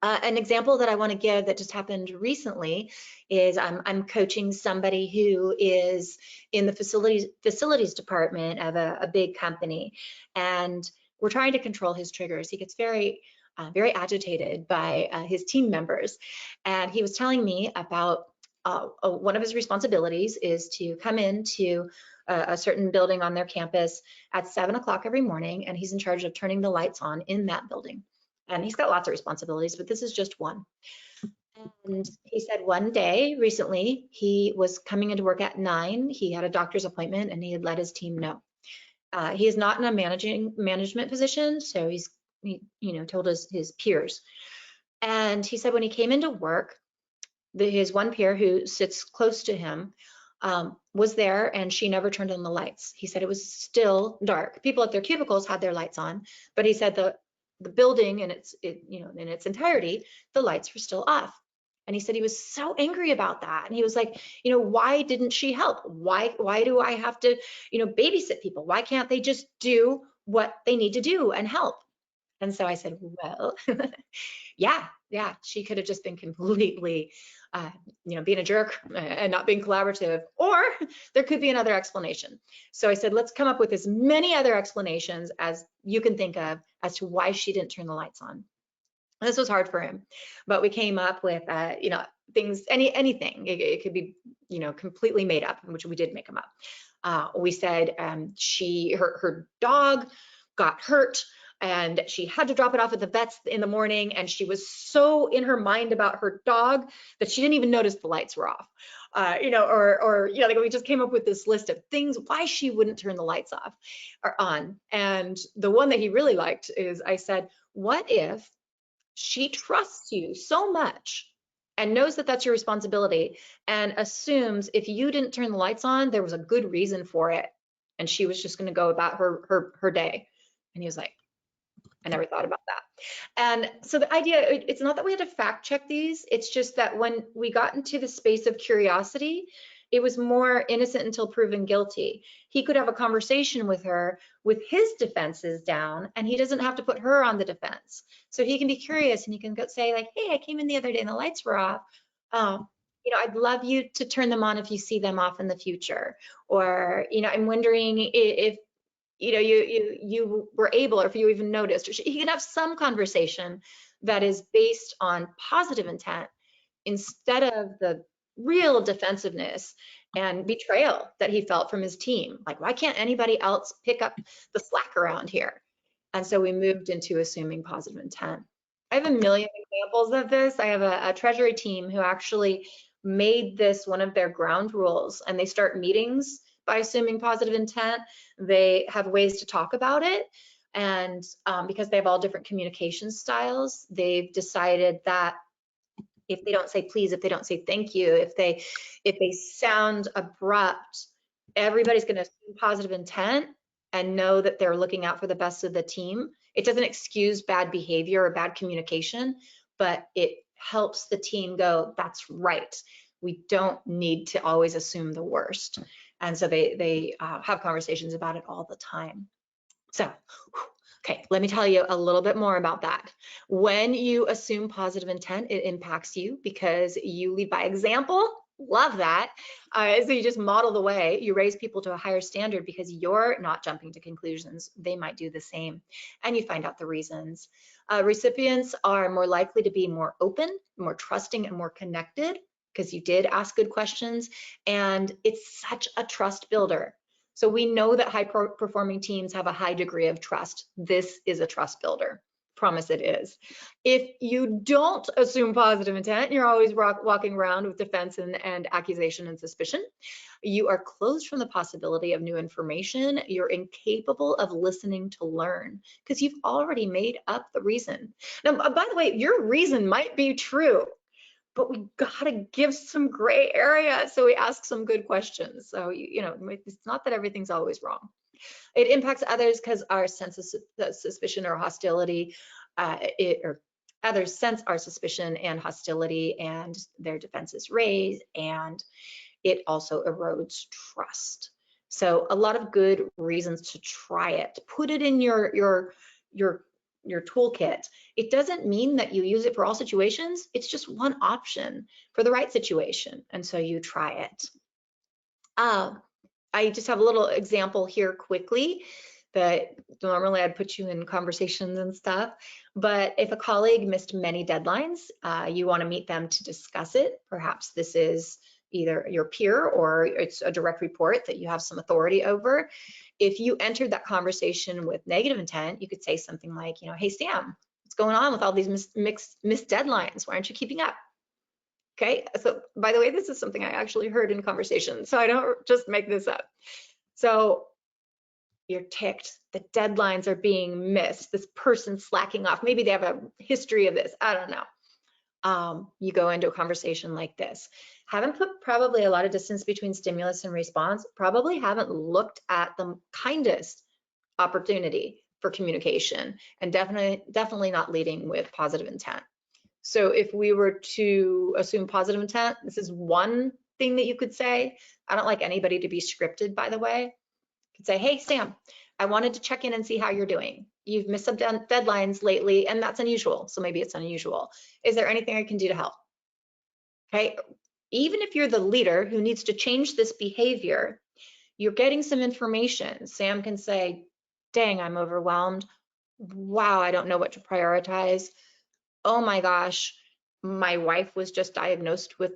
An example that I want to give that just happened recently is I'm coaching somebody who is in the facilities department of a big company, and we're trying to control his triggers. He gets very agitated by his team members, and he was telling me about one of his responsibilities is to come into a certain building on their campus at 7 o'clock every morning, and he's in charge of turning the lights on in that building. And he's got lots of responsibilities, but this is just one. And he said one day recently, he was coming into work at 9. He had a doctor's appointment, and he had let his team know. He is not in a management position, so he told his peers. And he said when he came into work, his one peer who sits close to him was there, and she never turned on the lights. He said it was still dark. People at their cubicles had their lights on, but he said the building in its entirety, the lights were still off. And he said he was so angry about that. And he was like, why didn't she help? Why do I have to, babysit people? Why can't they just do what they need to do and help? And so I said, well, yeah, she could have just been completely, being a jerk and not being collaborative, or there could be another explanation. So I said, let's come up with as many other explanations as you can think of as to why she didn't turn the lights on. And this was hard for him, but we came up with, things, anything. It could be, completely made up, which we did make them up. We said her dog got hurt, and she had to drop it off at the vet's in the morning, and she was so in her mind about her dog that she didn't even notice the lights were off. Like we just came up with this list of things why she wouldn't turn the lights off or on. And the one that he really liked is, I said, what if she trusts you so much and knows that that's your responsibility and assumes if you didn't turn the lights on, there was a good reason for it, and she was just going to go about her day? And he was like, I never thought about that. And so the idea, it's not that we had to fact check these, it's just that when we got into the space of curiosity, it was more innocent until proven guilty. He could have a conversation with her with his defenses down, and he doesn't have to put her on the defense. So he can be curious, and he can go say like, hey, I came in the other day and the lights were off. I'd love you to turn them on if you see them off in the future. Or, I'm wondering if you were able, or if you even noticed. He can have some conversation that is based on positive intent instead of the real defensiveness and betrayal that he felt from his team. Like, why can't anybody else pick up the slack around here? And so we moved into assuming positive intent. I have a million examples of this. I have a treasury team who actually made this one of their ground rules, and they start meetings by assuming positive intent. They have ways to talk about it. And because they have all different communication styles, they've decided that if they don't say please, if they don't say thank you, if they sound abrupt, everybody's going to assume positive intent and know that they're looking out for the best of the team. It doesn't excuse bad behavior or bad communication, but it helps the team go, that's right. We don't need to always assume the worst. And so they have conversations about it all the time. So, okay, let me tell you a little bit more about that. When you assume positive intent, it impacts you because you lead by example. Love that. So you just model the way. You raise people to a higher standard because you're not jumping to conclusions. They might do the same. And you find out the reasons. Recipients are more likely to be more open, more trusting, and more connected because you did ask good questions. And it's such a trust builder. So we know that high performing teams have a high degree of trust. This is a trust builder. Promise it is. If you don't assume positive intent, you're always walking around with defense and accusation and suspicion. You are closed from the possibility of new information. You're incapable of listening to learn because you've already made up the reason. Now, by the way, your reason might be true, but we gotta give some gray area. So we ask some good questions. So, it's not that everything's always wrong. It impacts others because our sense of suspicion or hostility, or others sense our suspicion and hostility, and their defenses raise, and it also erodes trust. So a lot of good reasons to try it. Put it in your toolkit. It doesn't mean that you use it for all situations. It's just one option for the right situation. And so you try it. I just have a little example here quickly that normally I'd put you in conversations and stuff. But if a colleague missed many deadlines, you want to meet them to discuss it. Perhaps this is either your peer or it's a direct report that you have some authority over. If you entered that conversation with negative intent, you could say something like, hey, Sam, what's going on with all these missed deadlines? Why aren't you keeping up? Okay, so by the way, this is something I actually heard in conversation, so I don't just make this up. So you're ticked, the deadlines are being missed, this person's slacking off, maybe they have a history of this, I don't know. You go into a conversation like this. Haven't put probably a lot of distance between stimulus and response, probably haven't looked at the kindest opportunity for communication, and definitely not leading with positive intent. So if we were to assume positive intent, this is one thing that you could say. I don't like anybody to be scripted, by the way. You could say, hey, Sam, I wanted to check in and see how you're doing. You've missed some deadlines lately, and that's unusual. So maybe it's unusual. Is there anything I can do to help? Okay. Even if you're the leader who needs to change this behavior, you're getting some information. Sam can say, dang, I'm overwhelmed. Wow, I don't know what to prioritize. Oh my gosh, my wife was just diagnosed with,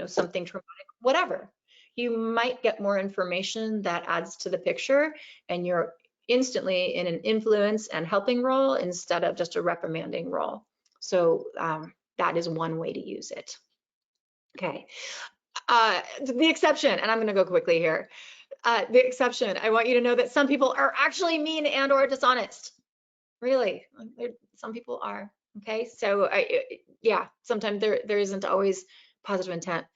something traumatic, whatever. You might get more information that adds to the picture, and you're instantly in an influence and helping role instead of just a reprimanding role. So that is one way to use it. Okay. The exception, and I'm going to go quickly here. The exception, I want you to know that some people are actually mean and or dishonest. Really, some people are. Okay, so yeah, sometimes there isn't always positive intent.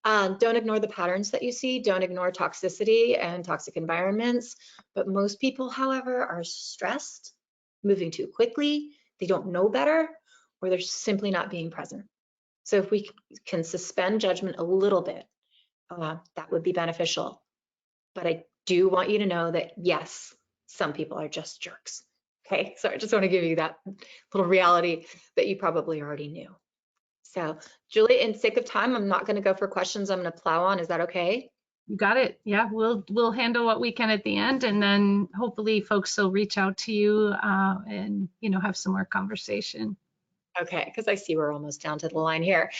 Don't ignore the patterns that you see. Don't ignore toxicity and toxic environments. But most people, however, are stressed, moving too quickly, they don't know better, or they're simply not being present. So if we can suspend judgment a little bit, that would be beneficial. But I do want you to know that, yes, some people are just jerks. Okay, so I just want to give you that little reality that you probably already knew. So Julie, in sake of time, I'm not going to go for questions. I'm going to plow on. Is that okay? You got it. Yeah, we'll handle what we can at the end, and then hopefully folks will reach out to you and have some more conversation. Okay, because I see we're almost down to the line here.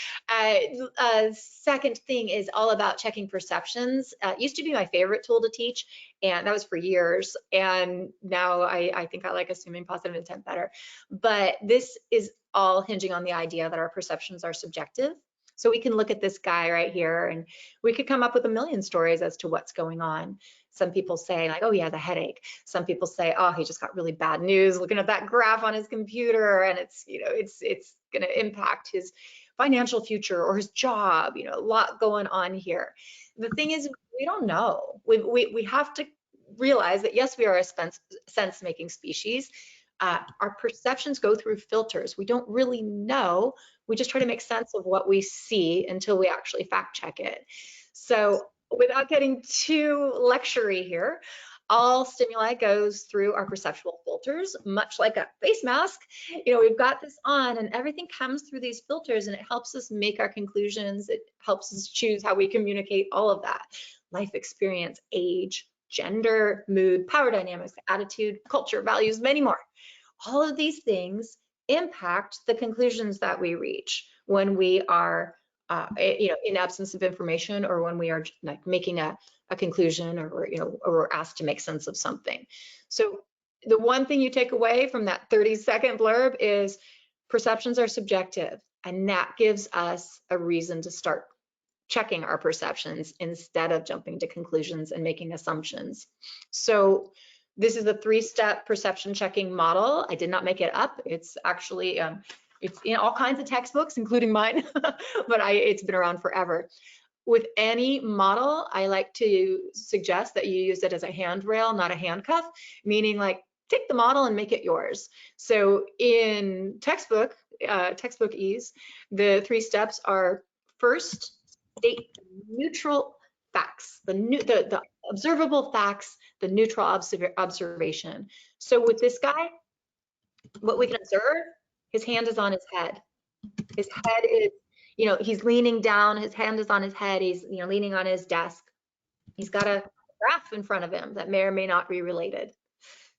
Second thing is all about checking perceptions. It used to be my favorite tool to teach, and that was for years. And now I think I like assuming positive intent better. But this is all hinging on the idea that our perceptions are subjective. So we can look at this guy right here, and we could come up with a million stories as to what's going on. Some people say like, oh, he has a headache. Some people say, oh, he just got really bad news looking at that graph on his computer, and it's going to impact his financial future or his job. A lot going on here. The thing is, we don't know. We have to realize that yes, we are a sense-making species. Our perceptions go through filters. We don't really know. We just try to make sense of what we see until we actually fact check it. So without getting too lectury here, all stimuli goes through our perceptual filters, much like a face mask. We've got this on and everything comes through these filters, and it helps us make our conclusions. It helps us choose how we communicate, all of that. Life experience, age, gender, mood, power dynamics, attitude, culture, values, many more. All of these things impact the conclusions that we reach when we are in absence of information, or when we are like making a conclusion, or we're asked to make sense of something. So the one thing you take away from that 30-second blurb is perceptions are subjective, and that gives us a reason to start checking our perceptions instead of jumping to conclusions and making assumptions. So this is a 3-step perception checking model. I did not make it up. It's actually it's in all kinds of textbooks, including mine, but it's been around forever. With any model, I like to suggest that you use it as a handrail, not a handcuff, meaning like take the model and make it yours. So in textbook ease, the 3 steps are: first, state neutral facts, the observable facts, the neutral observation. So with this guy, what we can observe, his hand is on his head. His head is, he's leaning down, his hand is on his head, he's, leaning on his desk. He's got a graph in front of him that may or may not be related.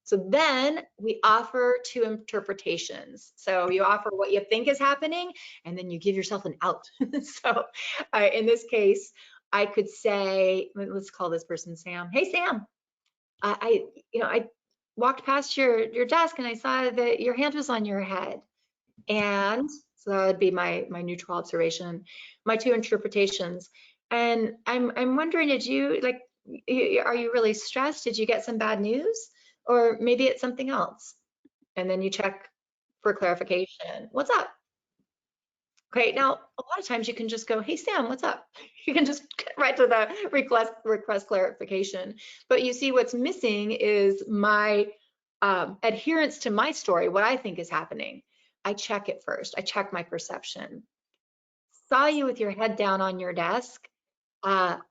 So then we offer 2 interpretations. So you offer what you think is happening, and then you give yourself an out. So in this case, I could say, let's call this person Sam. Hey, Sam, I walked past your desk and I saw that your hand was on your head. And so that would be my neutral observation, my 2 interpretations. And I'm wondering, are you really stressed? Did you get some bad news? Or maybe it's something else. And then you check for clarification. What's up? Okay, now a lot of times you can just go, hey Sam, what's up? You can just get right to the request clarification. But you see, what's missing is my adherence to my story, what I think is happening. I check it first. I check my perception. Saw you with your head down on your desk,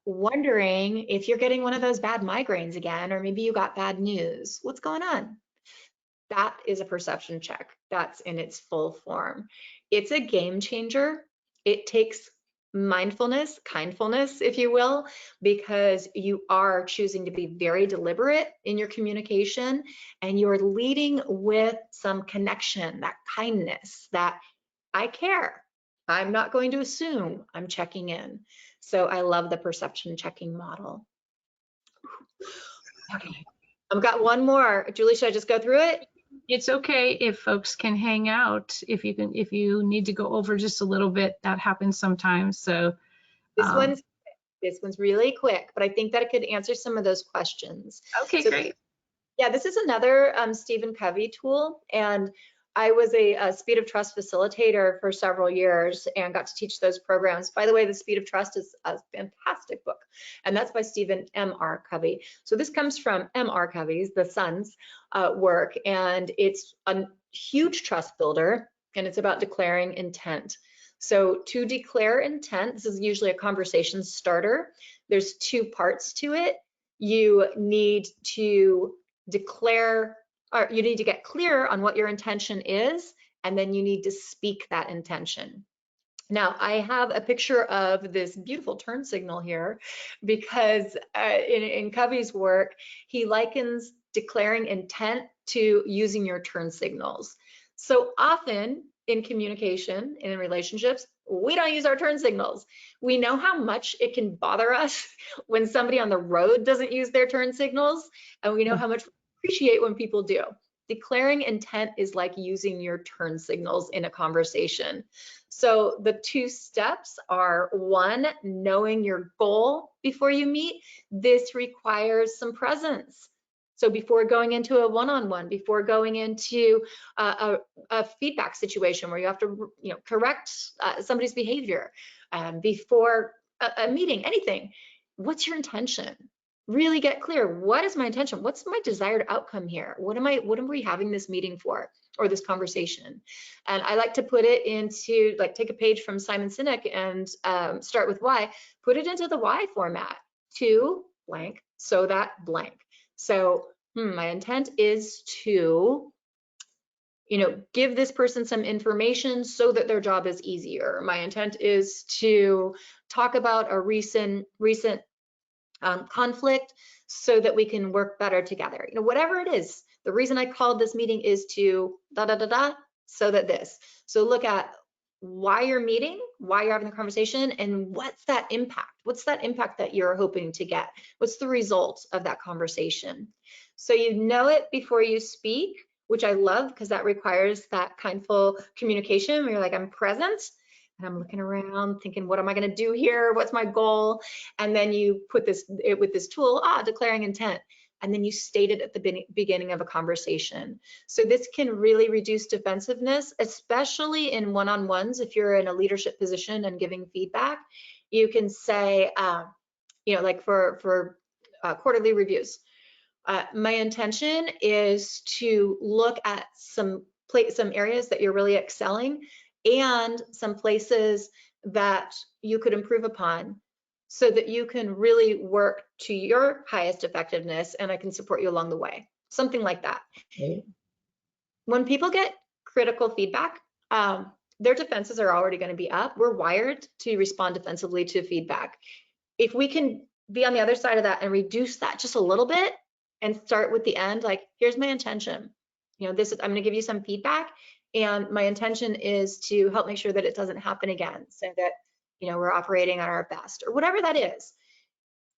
wondering if you're getting one of those bad migraines again, or maybe you got bad news. What's going on? That is a perception check. That's in its full form. It's a game changer. It takes mindfulness, kindfulness, if you will, because you are choosing to be very deliberate in your communication, and you're leading with some connection, that kindness, that I care. I'm not going to assume, I'm checking in. So I love the perception checking model. Okay, I've got one more. Julie, should I just go through it? It's okay if folks can hang out. If you need to go over just a little bit, that happens sometimes. So This one's really quick, but I think that it could answer some of those questions. okay, So, great. yeah, this is another Stephen Covey tool, and I was a Speed of Trust facilitator for several years and got to teach those programs. By the way, The Speed of Trust is a fantastic book, and that's by Stephen M.R. Covey. So this comes from M.R. Covey's, the son's work, and it's a huge trust builder, and it's about declaring intent. So to declare intent, this is usually a conversation starter. There's two parts to it. You need to declare, or you need to get clear on what your intention is, and then you need to speak that intention. Now, I have a picture of this beautiful turn signal here because in Covey's work, he likens declaring intent to using your turn signals. So often in communication and in relationships, we don't use our turn signals. We know how much it can bother us when somebody on the road doesn't use their turn signals, and we know how much we appreciate when people do. Declaring intent is like using your turn signals in a conversation. So the two steps are, one, knowing your goal before you meet. This requires some presence. So before going into a one-on-one, before going into a feedback situation where you have to, correct somebody's behavior, before a meeting, anything, what's your intention? Really get clear. What is my intention? What's my desired outcome here? What are we having this meeting for, or this conversation? And I like to put it into, like, take a page from Simon Sinek and start with why, put it into the why format, to blank, so that blank. So my intent is to, give this person some information so that their job is easier. My intent is to talk about a recent conflict so that we can work better together. Whatever it is, the reason I called this meeting is to so that this. So look at why you're meeting, why you're having the conversation, and what's that impact? What's that impact that you're hoping to get? What's the result of that conversation? So you know it before you speak, which I love because that requires that kindful communication where you're like, I'm present and I'm looking around thinking, what am I going to do here? What's my goal? And then you put this with this tool, declaring intent. And then you state it at the beginning of a conversation. So this can really reduce defensiveness, especially in one-on-ones. If you're in a leadership position and giving feedback, you can say, like for quarterly reviews, my intention is to look at some areas that you're really excelling and some places that you could improve upon, so that you can really work to your highest effectiveness, and I can support you along the way. Something like that. Okay. When people get critical feedback, their defenses are already going to be up. We're wired to respond defensively to feedback. If we can be on the other side of that and reduce that just a little bit and start with the end, like, here's my intention. I'm going to give you some feedback, and my intention is to help make sure that it doesn't happen again, so that we're operating at our best, or whatever that is.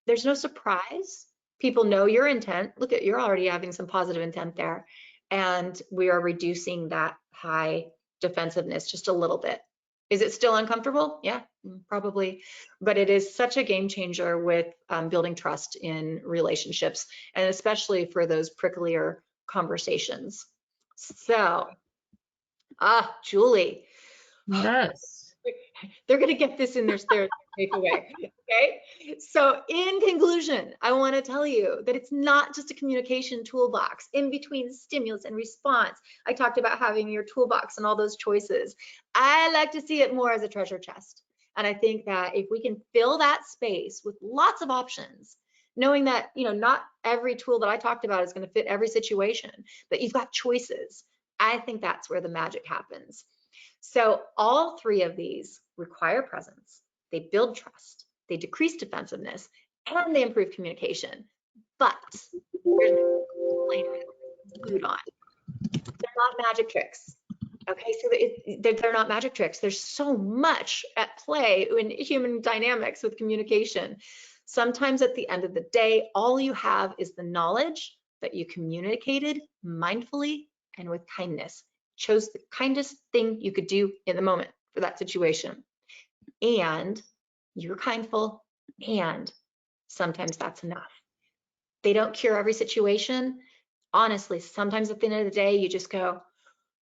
There's no surprise. People know your intent. Look at, you're already having some positive intent there. And we are reducing that high defensiveness just a little bit. Is it still uncomfortable? Yeah, probably. But it is such a game changer with building trust in relationships, and especially for those pricklier conversations. So, Julie. Yes. They're going to get this in their takeaway. Okay. So in conclusion, I want to tell you that it's not just a communication toolbox in between stimulus and response. I talked about having your toolbox and all those choices. I like to see it more as a treasure chest. And I think that if we can fill that space with lots of options, knowing that, not every tool that I talked about is going to fit every situation, but you've got choices. I think that's where the magic happens. So all three of these require presence. They build trust, they decrease defensiveness, and they improve communication. But here's the food on. They're not magic tricks. Okay, so they're not magic tricks. There's so much at play in human dynamics with communication. Sometimes at the end of the day, all you have is the knowledge that you communicated mindfully and with kindness. Chose the kindest thing you could do in the moment for that situation. And you're kindful, and sometimes that's enough. They don't cure every situation. Honestly, sometimes at the end of the day, you just go,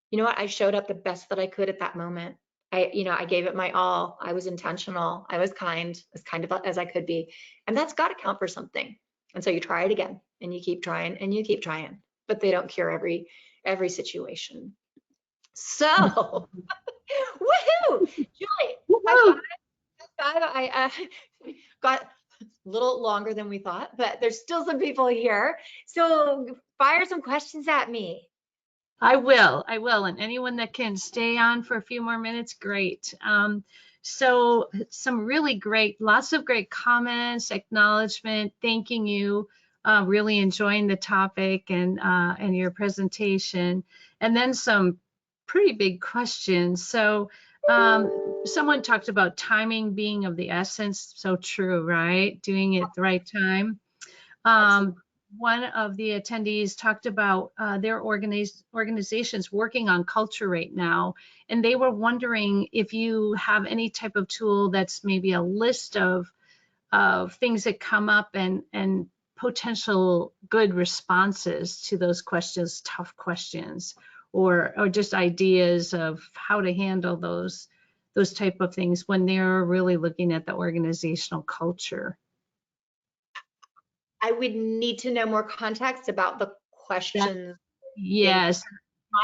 you know what? I showed up the best that I could at that moment. I gave it my all. I was intentional. I was kind, as kind of as I could be. And that's got to count for something. And so you try it again, and you keep trying, and you keep trying, but they don't cure every situation. So, woohoo, Julie, I got a little longer than we thought, but there's still some people here. So fire some questions at me. I will. And anyone that can stay on for a few more minutes, great. So some really lots of great comments, acknowledgement, thanking you, really enjoying the topic and your presentation, and then some pretty big questions. So someone talked about timing being of the essence. So true, right? Doing it at the right time. One of the attendees talked about their organizations working on culture right now, and they were wondering if you have any type of tool that's maybe a list of things that come up and potential good responses to those questions, tough questions, or just ideas of how to handle those type of things when they're really looking at the organizational culture. I would need to know more context about the questions. Yes.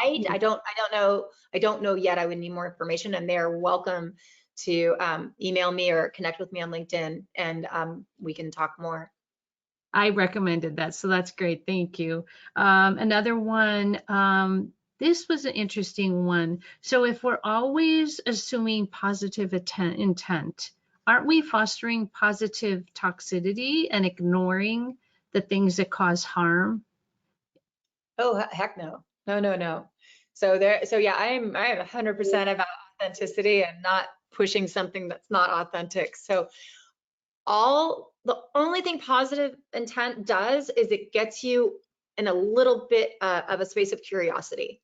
I don't know yet. I would need more information, and they're welcome to email me or connect with me on LinkedIn, and we can talk more. I recommended that, so that's great. Thank you. Another one, this was an interesting one. So if we're always assuming positive intent, aren't we fostering positive toxicity and ignoring the things that cause harm? Oh, heck no. No. So yeah, I'm 100% about authenticity and not pushing something that's not authentic. So the only thing positive intent does is it gets you in a little bit of a space of curiosity.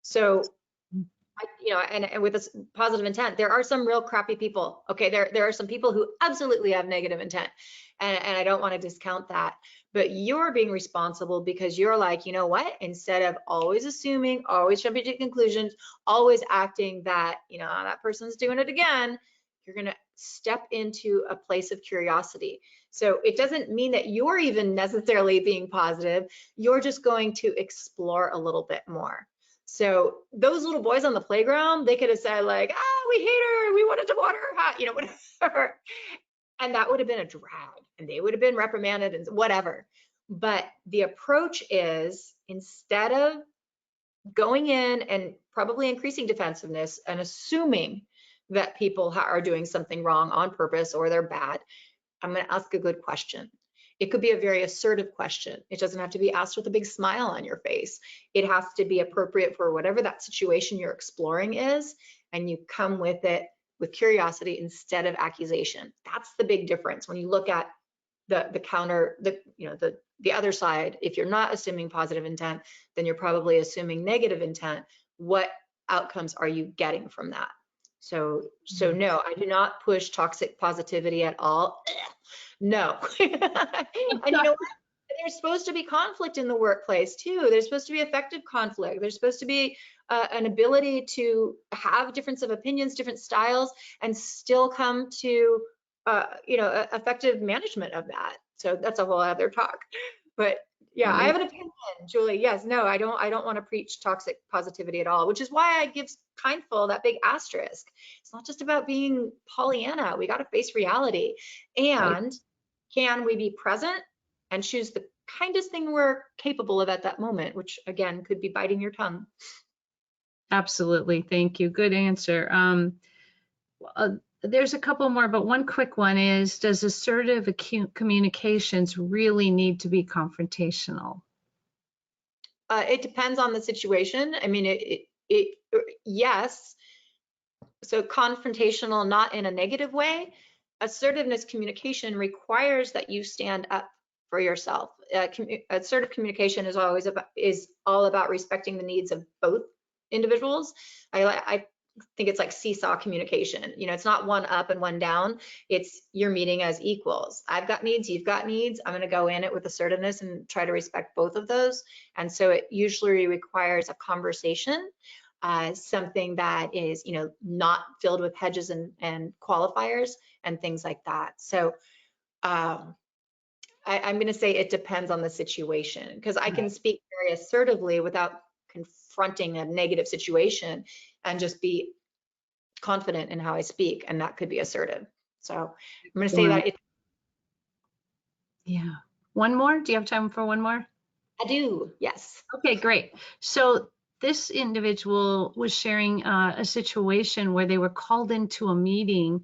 So, and with this positive intent, there are some real crappy people. Okay, there are some people who absolutely have negative intent, and I don't want to discount that. But you're being responsible because you're like, you know what? Instead of always assuming, always jumping to conclusions, always acting that, that person's doing it again, you're going to step into a place of curiosity. So it doesn't mean that you're even necessarily being positive. You're just going to explore a little bit more. So those little boys on the playground, they could have said like, we hate her, we wanted to water her hot, whatever. And that would have been a drag, and they would have been reprimanded and whatever. But the approach is, instead of going in and probably increasing defensiveness and assuming that people are doing something wrong on purpose or they're bad, I'm going to ask a good question. It could be a very assertive question. It doesn't have to be asked with a big smile on your face. It has to be appropriate for whatever that situation you're exploring is, and you come with it with curiosity instead of accusation. That's the big difference when you look at the counter, the other side. If you're not assuming positive intent, then you're probably assuming negative intent. What outcomes are you getting from that? So no, I do not push toxic positivity at all. No. And you know what? there's supposed to be conflict in the workplace too. There's supposed to be effective conflict. There's supposed to be an ability to have difference of opinions, different styles, and still come to effective management of that. So that's a whole other talk. But yeah, I have an opinion, Julie. Yes, no, I don't want to preach toxic positivity at all, which is why I give Kindful that big asterisk. It's not just about being Pollyanna. We got to face reality. And can we be present and choose the kindest thing we're capable of at that moment, which again could be biting your tongue. Absolutely. Thank you. Good answer. There's a couple more, but one quick one is, does assertive communications really need to be confrontational? It depends on the situation. I mean, yes. So confrontational, not in a negative way. Assertiveness communication requires that you stand up for yourself. Assertive communication is all about respecting the needs of both individuals. I think it's like seesaw communication. It's not one up and one down. It's you're meeting as equals. I've got needs, you've got needs. I'm going to go in it with assertiveness and try to respect both of those. And so it usually requires a conversation, something that is, not filled with hedges and qualifiers and things like that. So I'm going to say it depends on the situation, because I can speak very assertively without confronting a negative situation and just be confident in how I speak, and that could be assertive. So I'm going to say that. Yeah. One more? Do you have time for one more? I do, yes. Okay, great. So this individual was sharing a situation where they were called into a meeting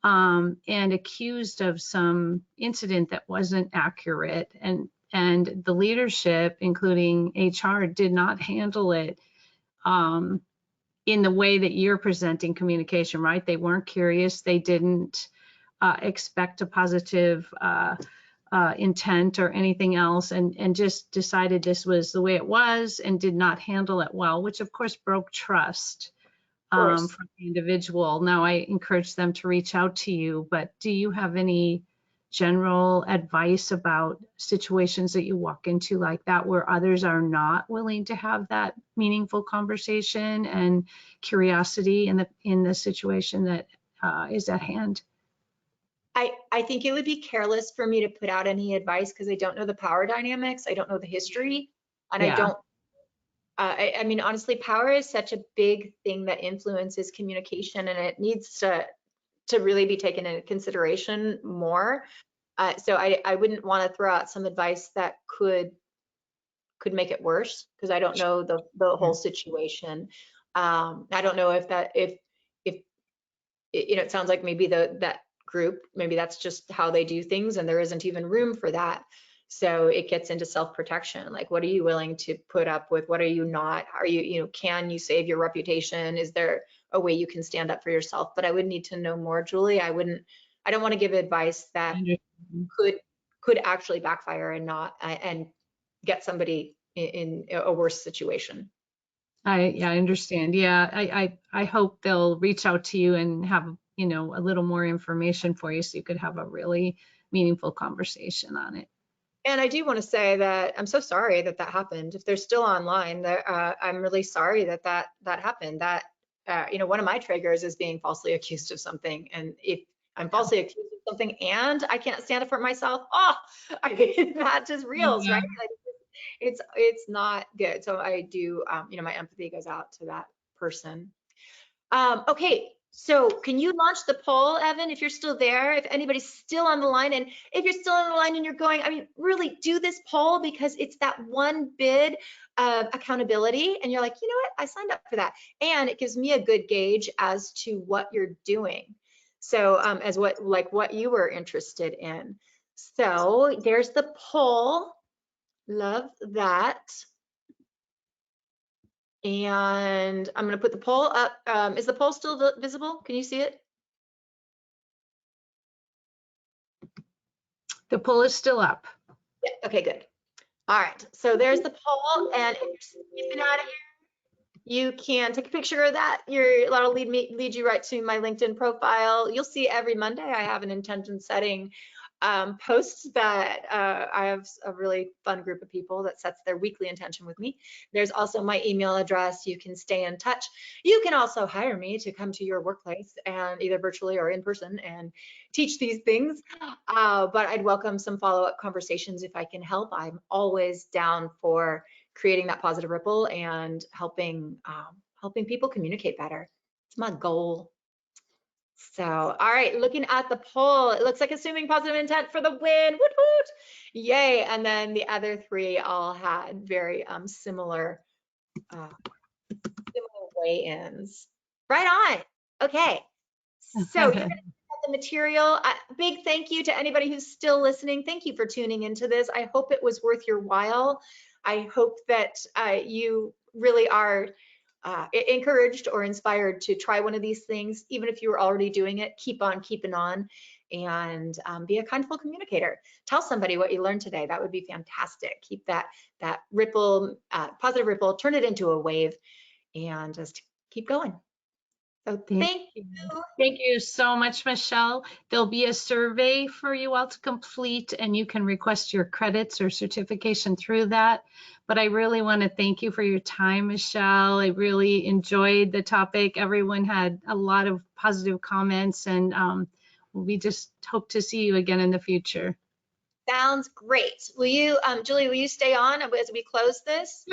and accused of some incident that wasn't accurate, and the leadership, including HR, did not handle it in the way that you're presenting communication, right? They weren't curious. They didn't expect a positive intent or anything else, and just decided this was the way it was and did not handle it well, which of course broke trust from the individual. Now I encourage them to reach out to you, but do you have any general advice about situations that you walk into like that, where others are not willing to have that meaningful conversation and curiosity in the situation that is at hand? I think it would be careless for me to put out any advice, because I don't know the power dynamics. I don't know the history, and I mean, honestly, power is such a big thing that influences communication, and it needs to really be taken into consideration more. So I wouldn't want to throw out some advice that could make it worse, because I don't know the whole situation. I don't know if it sounds like maybe that group, maybe that's just how they do things, and there isn't even room for that. So it gets into self-protection. Like, what are you willing to put up with? What are you not? Are you, can you save your reputation? Is there a way you can stand up for yourself? But I would need to know more, Julie. I don't want to give advice that could actually backfire and get somebody in a worse situation. I understand. Yeah, I hope they'll reach out to you and have, a little more information for you, so you could have a really meaningful conversation on it. And I do want to say that I'm so sorry that happened. If they're still online, I'm really sorry that happened. That, one of my triggers is being falsely accused of something. And if I'm falsely accused of something and I can't stand up for myself, I mean, that just reels, right? Like, it's not good. So I do, my empathy goes out to that person. Okay. So can you launch the poll, Evan, if you're still there, if anybody's still on the line? And if you're still on the line and you're going, I mean, really do this poll, because it's that one bit of accountability. And you're like, you know what? I signed up for that. And it gives me a good gauge as to what you're doing. So as what you were interested in. So there's the poll. Love that. And I'm going to put the poll up. Is the poll still visible? Can you see it? The poll is still up. Yeah, okay, good. All right, so there's the poll, and if you're skipping out of here, you can take a picture of that. That'll lead you right to my LinkedIn profile. You'll see every Monday I have an intention setting post that I have a really fun group of people that sets their weekly intention with me. There's also my email address. You can stay in touch. You can also hire me to come to your workplace and either virtually or in person and teach these things. But I'd welcome some follow-up conversations if I can help. I'm always down for creating that positive ripple and helping people communicate better. It's my goal. So, all right, looking at the poll, it looks like assuming positive intent for the win. Woot woot! Yay! And then the other three all had very similar weigh-ins. Right on. Okay. So you're going to get the material. Big thank you to anybody who's still listening. Thank you for tuning into this. I hope it was worth your while. I hope that you really are encouraged or inspired to try one of these things. Even if you were already doing it, keep on keeping on and be a kindful communicator. Tell somebody what you learned today. That would be fantastic. Keep that ripple, positive ripple, turn it into a wave and just keep going. So thank you. Thank you so much, Michelle. There'll be a survey for you all to complete, and you can request your credits or certification through that. But I really want to thank you for your time, Michelle. I really enjoyed the topic. Everyone had a lot of positive comments, and we just hope to see you again in the future. Sounds great. Will you, Julie, will you stay on as we close this?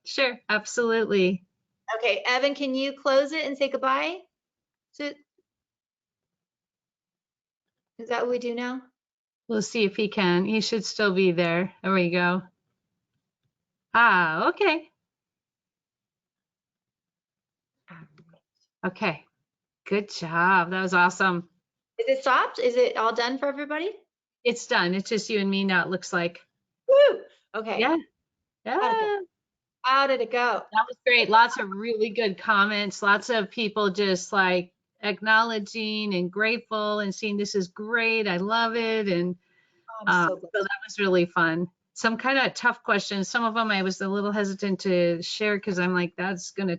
Sure, absolutely. Okay, Evan, can you close it and say goodbye? Is that what we do now? We'll see if he can. He should still be there. There we go. Ah, okay. Okay, good job. That was awesome. Is it stopped? Is it all done for everybody? It's done. It's just you and me now, it looks like. Woo! Okay. Yeah. How did it go? That was great. Lots of really good comments. Lots of people just like acknowledging and grateful and saying this is great. I love it. And so that was really fun. Some kind of tough questions. Some of them I was a little hesitant to share because I'm like, that's going to